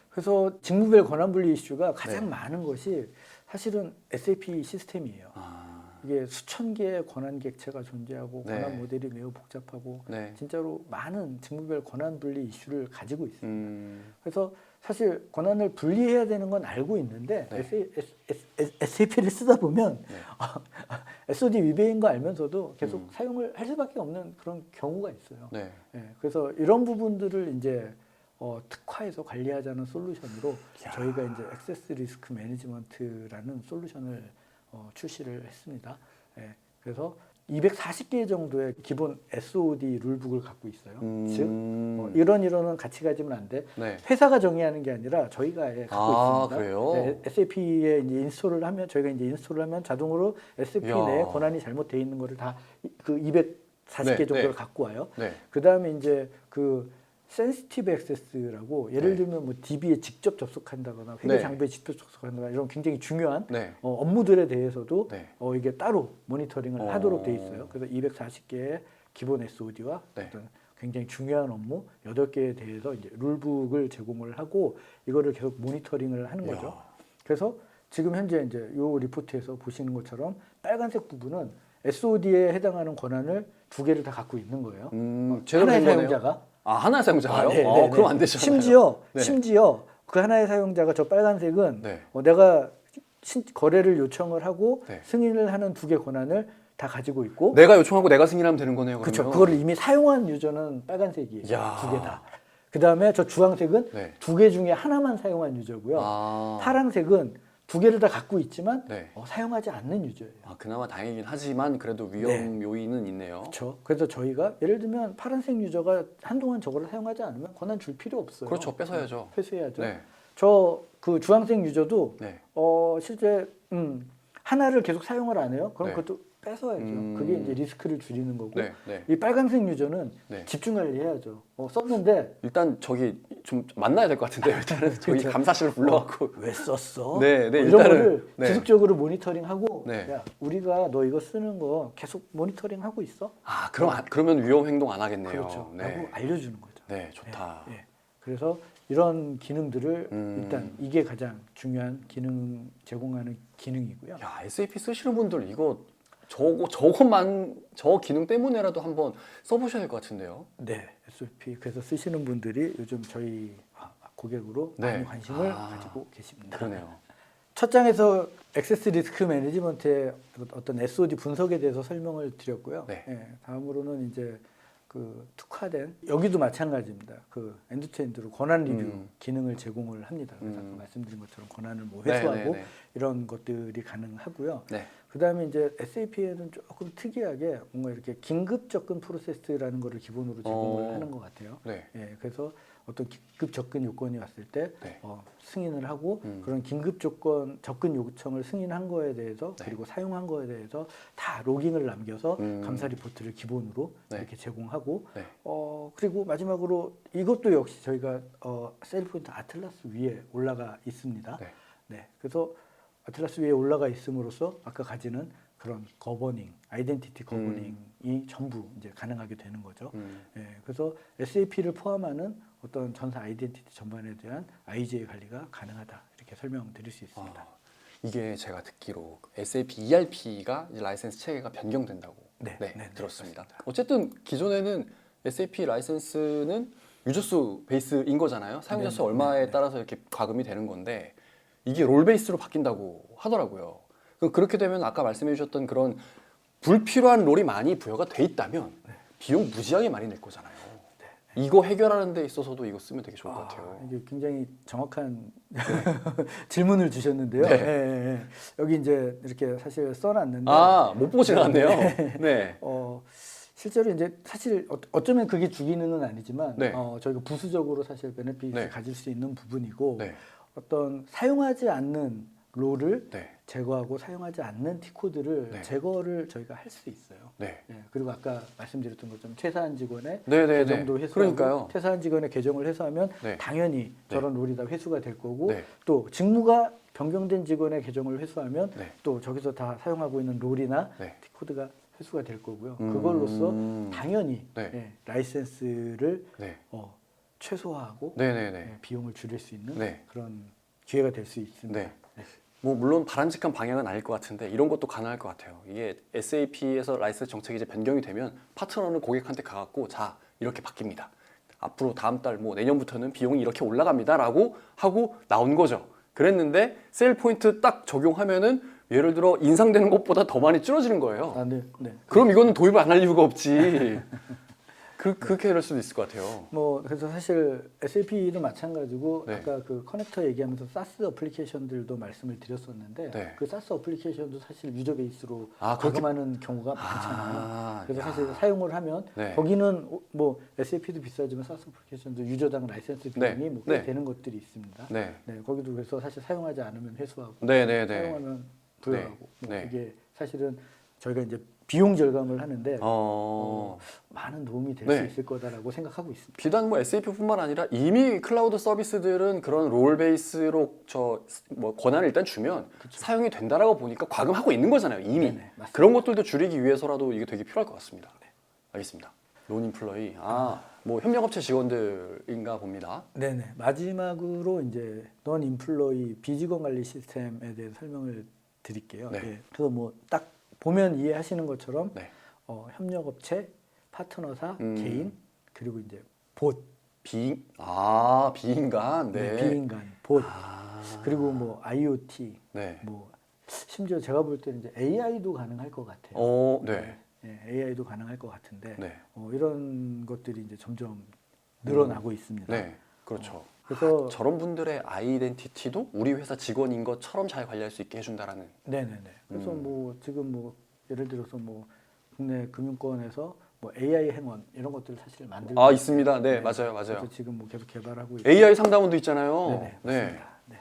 그래서 직무별 권한분리 이슈가 가장 네. 많은 것이 사실은 SAP 시스템이에요. 이게 수천 개의 권한 객체가 존재하고 네. 권한 모델이 매우 복잡하고 네. 진짜로 많은 직무별 권한 분리 이슈를 가지고 있습니다. 그래서 사실 권한을 분리해야 되는 건 알고 있는데 네. SAP를 쓰다 보면 네. SOD 위배인 거 알면서도 계속 사용을 할 수밖에 없는 그런 경우가 있어요. 네. 예, 그래서 이런 부분들을 이제 특화해서 관리하자는 솔루션으로 저희가 이제 액세스 리스크 매니지먼트라는 솔루션을 출시를 했습니다. 예, 그래서 240개 정도의 기본 SOD 룰북을 갖고 있어요. 즉 이런 같이 가지면 안 돼. 네. 회사가 정의하는 게 아니라 저희가 갖고 있습니다. 그래요? 네, SAP에 이제 인스톨을 하면 저희가 이제 인스톨을 하면 자동으로 SAP 이야. 내에 권한이 잘못되어 있는 거를 다 그 240개 네, 정도를 네. 갖고 와요. 네. 그 다음에 이제 그 센시티브 액세스라고 예를 네. 들면 뭐 DB에 직접 접속한다거나 회계 네. 장부에 직접 접속한다거나 이런 굉장히 중요한 네. 업무들에 대해서도 네. 이게 따로 모니터링을 하도록 돼 있어요. 그래서 240개의 기본 SOD와 네. 어떤 굉장히 중요한 업무 8개에 대해서 이제 룰북을 제공을 하고 이거를 계속 모니터링을 하는 거죠. 이야. 그래서 지금 현재 이제 요 리포트에서 보시는 것처럼 빨간색 부분은 SOD에 해당하는 권한을 2개를 다 갖고 있는 거예요. 제대로 하나의 된 거네요. 사용자가 하나의 사용자가요? 네, 네, 그럼 네. 안 되잖아요. 네. 심지어 그 하나의 사용자가 저 빨간색은 네. 내가 거래를 요청을 하고 네. 승인을 하는 2개 권한을 다 가지고 있고 내가 요청하고 내가 승인하면 되는 거네요. 그렇죠. 그러면. 그거를 이미 사용한 유저는 빨간색이에요. 야. 2개 다. 그 다음에 저 주황색은 네. 2개 중에 하나만 사용한 유저고요. 파란색은 2개를 다 갖고 있지만 네. 사용하지 않는 유저예요. 그나마 다행이긴 하지만 그래도 위험 요인은 있네요. 그렇죠. 그래서 저희가 예를 들면 파란색 유저가 한동안 저거를 사용하지 않으면 권한 줄 필요 없어요. 그렇죠. 뺏어야죠. 회수해야죠. 네. 저 그 주황색 유저도 네. 실제 하나를 계속 사용을 안 해요. 그럼 네. 그것도 뺏어야죠. 그게 이제 리스크를 줄이는 거고. 네. 네. 이 빨간색 유저는 네. 집중 관리해야죠. 썼는데 일단 저기 좀 만나야 될 것 같은데요. 일단은 저희 그렇죠. 감사실을 불러갖고. 왜 썼어? 네, 네, 이런 일단은, 거를 네. 지속적으로 모니터링하고 네. 야 우리가 너 이거 쓰는 거 계속 모니터링하고 있어? 그러면 위험 행동 안 하겠네요. 그렇죠. 네. 라고 알려주는 거죠. 네, 좋다. 예. 그래서 이런 기능들을 일단 이게 가장 중요한 기능 제공하는 기능이고요. 야, SAP 쓰시는 분들 이거 저것만 저 기능 때문에라도 한번 써보셔야 될 것 같은데요. 네, SAP 그래서 쓰시는 분들이 요즘 저희 고객으로 네. 많이 관심을 가지고 계십니다. 그러네요. 첫 장에서 액세스 리스크 매니지먼트의 어떤 SOD 분석에 대해서 설명을 드렸고요. 네. 예, 다음으로는 이제 그 특화된 여기도 마찬가지입니다. 그 엔드투엔드로 권한 리뷰 기능을 제공을 합니다. 그래서 아까 말씀드린 것처럼 권한을 뭐 회수하고 네, 네, 네. 이런 것들이 가능하고요. 네. 그다음에 이제 SAP에는 조금 특이하게 뭔가 이렇게 긴급 접근 프로세스라는 거를 기본으로 제공을 하는 것 같아요. 네. 예, 그래서 어떤 긴급 접근 요건이 왔을 때 네. 승인을 하고 그런 긴급 접근 요청을 승인한 거에 대해서 네. 그리고 사용한 거에 대해서 다 로깅을 남겨서 감사 리포트를 기본으로 네. 이렇게 제공하고 네. 그리고 마지막으로 이것도 역시 저희가 셀포인트 아틀라스 위에 올라가 있습니다. 네. 네, 그래서 아틀라스 위에 올라가 있음으로써 아까 가지는 그런 거버닝, 아이덴티티 거버닝이 전부 이제 가능하게 되는 거죠. 예, 그래서 SAP를 포함하는 어떤 전사 아이덴티티 전반에 대한 IGA 관리가 가능하다 이렇게 설명드릴 수 있습니다. 이게 제가 듣기로 SAP ERP가 이제 라이센스 체계가 변경된다고 네, 들었습니다. 그렇습니다. 어쨌든 기존에는 SAP 라이센스는 유저수 베이스인 거잖아요. 사용자 수 얼마에 따라서 이렇게 과금이 되는 건데 이게 롤 베이스로 바뀐다고 하더라고요. 그렇게 되면 아까 말씀해 주셨던 그런 불필요한 롤이 많이 부여가 돼 있다면 비용 무지하게 많이 낼 거잖아요. 이거 해결하는 데 있어서도 이거 쓰면 되게 좋을 것 같아요. 이게 굉장히 정확한 질문을 주셨는데요. 네. 예, 예, 예. 여기 이제 이렇게 사실 써놨는데 못 보고 지나갔네요. 네. 실제로 이제 사실 어쩌면 그게 주기능은 아니지만 네. 저희가 부수적으로 사실 베네핏을 네. 가질 수 있는 부분이고 네. 어떤 사용하지 않는 롤을 네. 제거하고 사용하지 않는 T코드를 네. 제거를 저희가 할 수 있어요. 네. 예, 그리고 아까 말씀드렸던 것처럼 퇴사한 직원의 네, 네, 계정도 네. 회수하고 그러니까요. 퇴사한 직원의 계정을 회수하면 네. 당연히 저런 롤이 다 회수가 될 거고 네. 또 직무가 변경된 직원의 계정을 회수하면 네. 또 저기서 다 사용하고 있는 롤이나 네. T코드가 회수가 될 거고요. 그걸로써 당연히 네. 예, 라이센스를 네. 최소화하고 네, 네, 네. 예, 비용을 줄일 수 있는 네. 그런 기회가 될 수 있습니다. 네. 뭐 물론 바람직한 방향은 아닐 것 같은데 이런 것도 가능할 것 같아요. 이게 SAP에서 라이센스 정책이 이제 변경이 되면 파트너는 고객한테 가갖고 자 이렇게 바뀝니다. 앞으로 다음 달 뭐 내년부터는 비용이 이렇게 올라갑니다라고 하고 나온 거죠. 그랬는데 세일 포인트 딱 적용하면은 예를 들어 인상되는 것보다 더 많이 줄어지는 거예요. 네, 네. 그럼 이거는 도입을 안 할 이유가 없지. 그렇게 될 수도 있을 것 같아요. 뭐 그래서 사실 SAP도 마찬가지고 네. 아까 그 커넥터 얘기하면서 SaaS 어플리케이션들도 말씀을 드렸었는데 네. 그 SaaS 어플리케이션도 사실 유저 베이스로 그렇게- 과금하는 경우가 많잖아요. 그래서 야. 사실 사용을 하면 네. 거기는 뭐 SAP도 비싸지만 SaaS 어플리케이션도 유저당 라이센스 비용이 네. 뭐 꽤 네. 되는 것들이 있습니다. 네. 네, 거기도 그래서 사실 사용하지 않으면 회수하고 네, 네, 네. 사용하면 부여하고 네. 뭐 네. 이게 사실은 저희가 이제 비용 절감을 하는데 어. 많은 도움이 될 네. 수 있을 거다라고 생각하고 있습니다. 비단 뭐 SAP뿐만 아니라 이미 클라우드 서비스들은 그런 롤 베이스로 저 뭐 권한을 일단 주면 사용이 된다라고 보니까 과금하고 있는 거잖아요. 이미. 네네, 맞습니다. 그런 것들도 줄이기 위해서라도 이게 되게 필요할 것 같습니다. 알겠습니다. 논 인플로이. 뭐 협력업체 직원들인가 봅니다. 네네. 마지막으로 이제 넌 인플로이 비직원 관리 시스템에 대해 설명을 드릴게요. 네. 예. 그래서 뭐 딱 보면 이해하시는 것처럼 네. 협력업체, 파트너사, 음. 개인 그리고 이제 봇, 비인간. 네. 비인간, 봇 아. 그리고 뭐 IoT, 네. 뭐 심지어 제가 볼 때는 이제 AI도 가능할 것 같아요. 네. 예, AI도 가능할 것 같은데 네. 이런 것들이 이제 점점 늘어나고 있습니다. 네. 그렇죠. 그래서 저런 분들의 아이덴티티도 우리 회사 직원인 것처럼 잘 관리할 수 있게 해준다라는. 네네네. 그래서 뭐 지금 뭐 예를 들어서 뭐 국내 금융권에서 뭐 AI 행원 이런 것들을 사실 만들고 있습니다. 네, 맞아요, 맞아요. 그래서 지금 뭐 계속 개발하고 있고. AI 상담원도 있잖아요. 네네. 맞습니다. 네.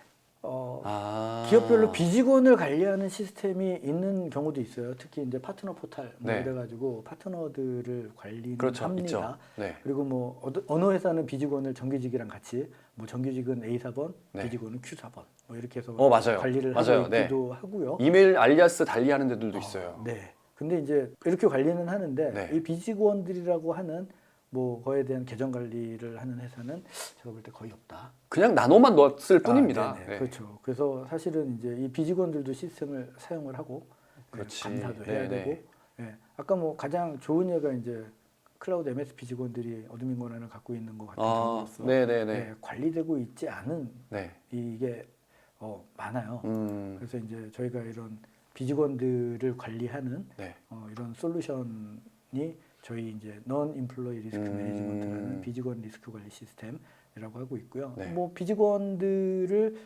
기업별로 비직원을 관리하는 시스템이 있는 경우도 있어요. 특히 이제 파트너 포탈 뭐 네. 이래가지고 파트너들을 관리는 그렇죠, 합니다. 있죠. 네. 그리고 뭐 어느 회사는 비직원을 정규직이랑 같이 뭐 정규직은 A4번, 네. 비직원은 Q4번 뭐 이렇게 해서 맞아요. 관리를 맞아요. 하고 있기도 하고요. 이메일 알리아스 달리하는 데들도 있어요. 네. 근데 이제 이렇게 관리는 하는데 네. 이 비직원들이라고 하는 뭐 거에 대한 계정 관리를 하는 회사는 제가 볼 때 거의 없다. 그냥 나노만 넣었을 뿐입니다. 네네. 네. 그렇죠. 그래서 사실은 이제 이 비직원들도 시스템을 사용을 하고 그렇지. 감사도 해야 네네. 되고. 예. 아까 뭐 가장 좋은 예가 이제 클라우드 MS 비직원들이 어드민 권한을 갖고 있는 것 같은 경우로서 네네네. 예, 관리되고 있지 않은 네. 이게 많아요. 음, 그래서 이제 저희가 이런 비직원들을 관리하는 네. 이런 솔루션이 저희 이제 non employee risk management라는 비직원 리스크 관리 시스템이라고 하고 있고요. 네. 뭐 비직원들을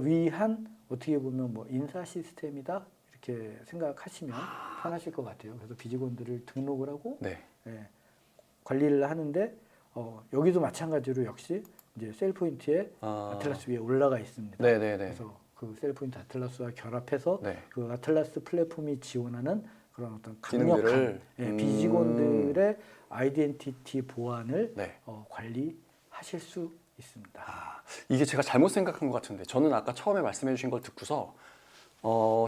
위한 어떻게 보면 뭐 인사 시스템이다 이렇게 생각하시면 편하실 것 같아요. 그래서 비직원들을 등록을 하고 네. 예, 관리를 하는데 여기도 마찬가지로 역시 이제 셀포인트에 아틀라스 위에 올라가 있습니다. 네네네. 그래서 그 셀포인트 아틀라스와 결합해서 네. 그 아틀라스 플랫폼이 지원하는 그런 어떤 기능들을, 강력한 비직원들의 아이덴티티 보안을 네. 관리하실 수 있습니다. 이게 제가 잘못 생각한 것 같은데 저는 아까 처음에 말씀해 주신 걸 듣고서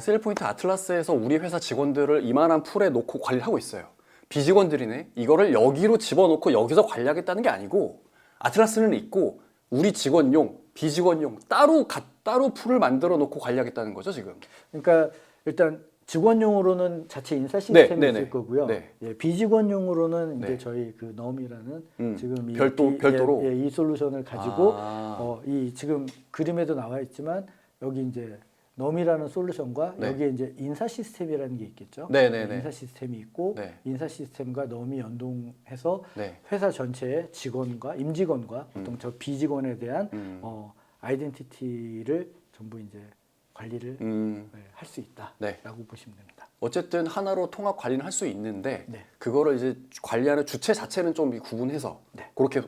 세일포인트 아틀라스에서 우리 회사 직원들을 이만한 풀에 놓고 관리를 하고 있어요. 비직원들이네. 이거를 여기로 집어넣고 여기서 관리하겠다는 게 아니고 아틀라스는 있고 우리 직원용, 비직원용 따로 풀을 만들어 놓고 관리하겠다는 거죠 지금. 그러니까 일단 직원용으로는 자체 인사 시스템이 있을 거고요. 네. 예, 비직원용으로는 네. 이제 저희 그 넘이라는 음, 지금 별도로? 이 솔루션을 가지고 아. 이 지금 그림에도 나와 있지만 여기 이제 넘이라는 솔루션과 네. 여기에 이제 인사 시스템이라는 게 있겠죠. 네네네. 인사 시스템이 있고 네. 인사 시스템과 넘이 연동해서 네. 회사 전체의 직원과 임직원과 보통 저 비직원에 대한 아이덴티티를 전부 이제 관리를 할 수 있다라고 네. 보시면 됩니다. 어쨌든 하나로 통합 관리는 할 수 있는데 네. 그거를 이제 관리하는 주체 자체는 좀 구분해서 네. 그렇게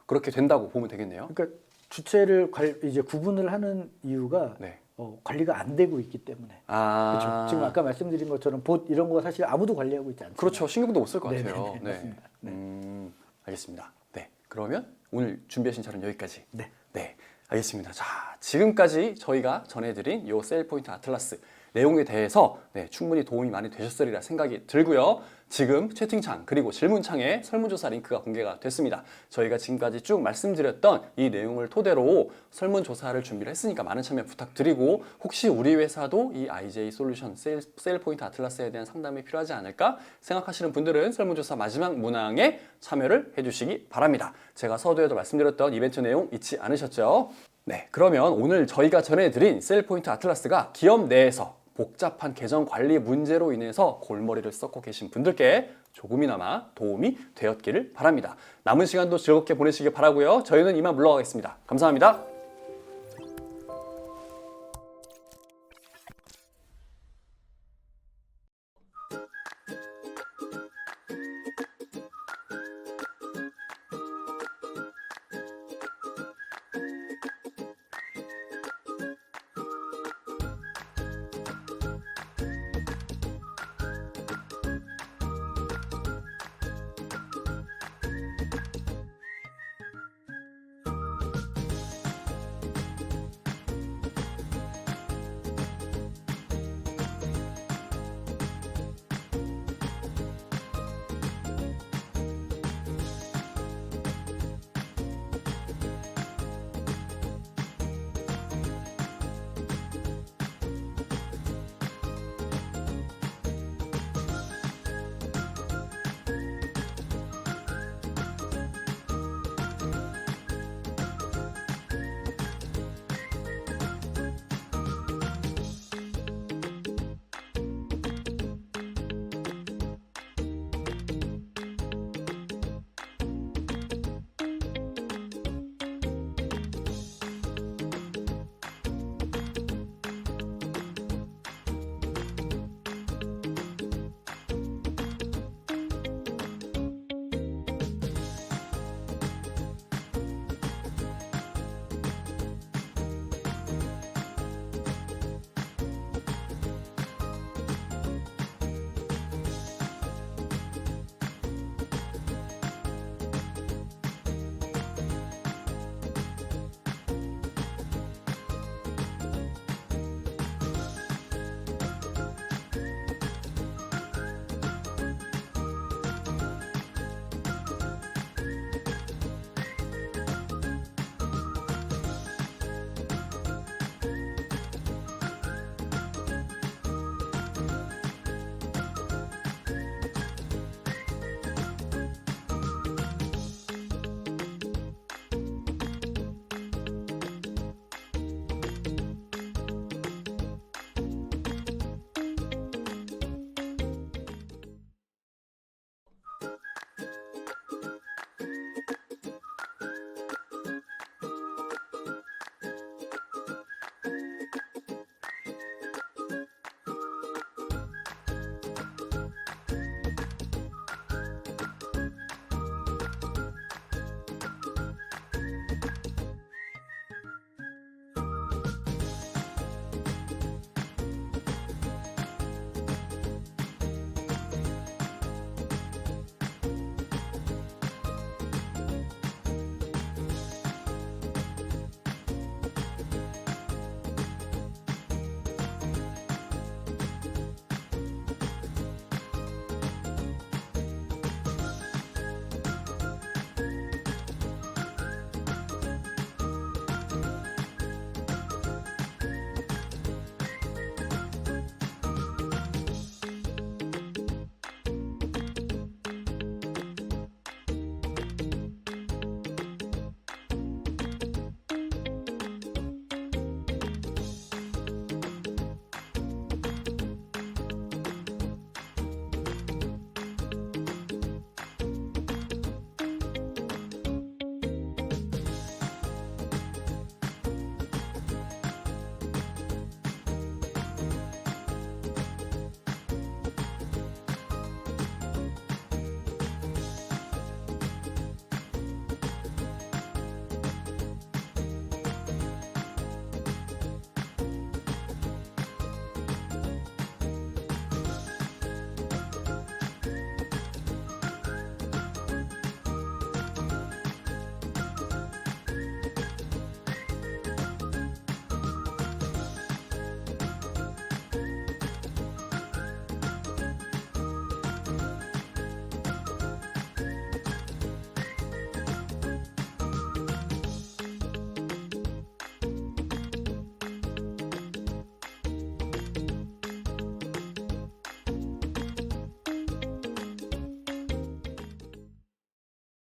그렇게 된다고 보면 되겠네요. 그러니까 주체를 이제 구분을 하는 이유가 네. 관리가 안 되고 있기 때문에. 그렇죠. 지금 아까 말씀드린 것처럼 봇 이런 거 사실 아무도 관리하고 있지 않습니다. 그렇죠. 신경도 못 쓸 것 네, 같아요. 네, 네, 맞습니다. 네. 알겠습니다. 네. 그러면 오늘 준비하신 자료는 여기까지. 네. 네. 알겠습니다. 자, 지금까지 저희가 전해드린 요 세일포인트 아틀라스 내용에 대해서 충분히 도움이 많이 되셨으리라 생각이 들고요. 지금 채팅창 그리고 질문창에 설문조사 링크가 공개가 됐습니다. 저희가 지금까지 쭉 말씀드렸던 이 내용을 토대로 설문조사를 준비를 했으니까 많은 참여 부탁드리고 혹시 우리 회사도 이 IJ 솔루션 세일포인트 아틀라스에 대한 상담이 필요하지 않을까 생각하시는 분들은 설문조사 마지막 문항에 참여를 해주시기 바랍니다. 제가 서두에도 말씀드렸던 이벤트 내용 잊지 않으셨죠? 네, 그러면 오늘 저희가 전해드린 세일포인트 아틀라스가 기업 내에서 복잡한 계정 관리 문제로 인해서 골머리를 썩고 계신 분들께 조금이나마 도움이 되었기를 바랍니다. 남은 시간도 즐겁게 보내시길 바라고요. 저희는 이만 물러가겠습니다. 감사합니다.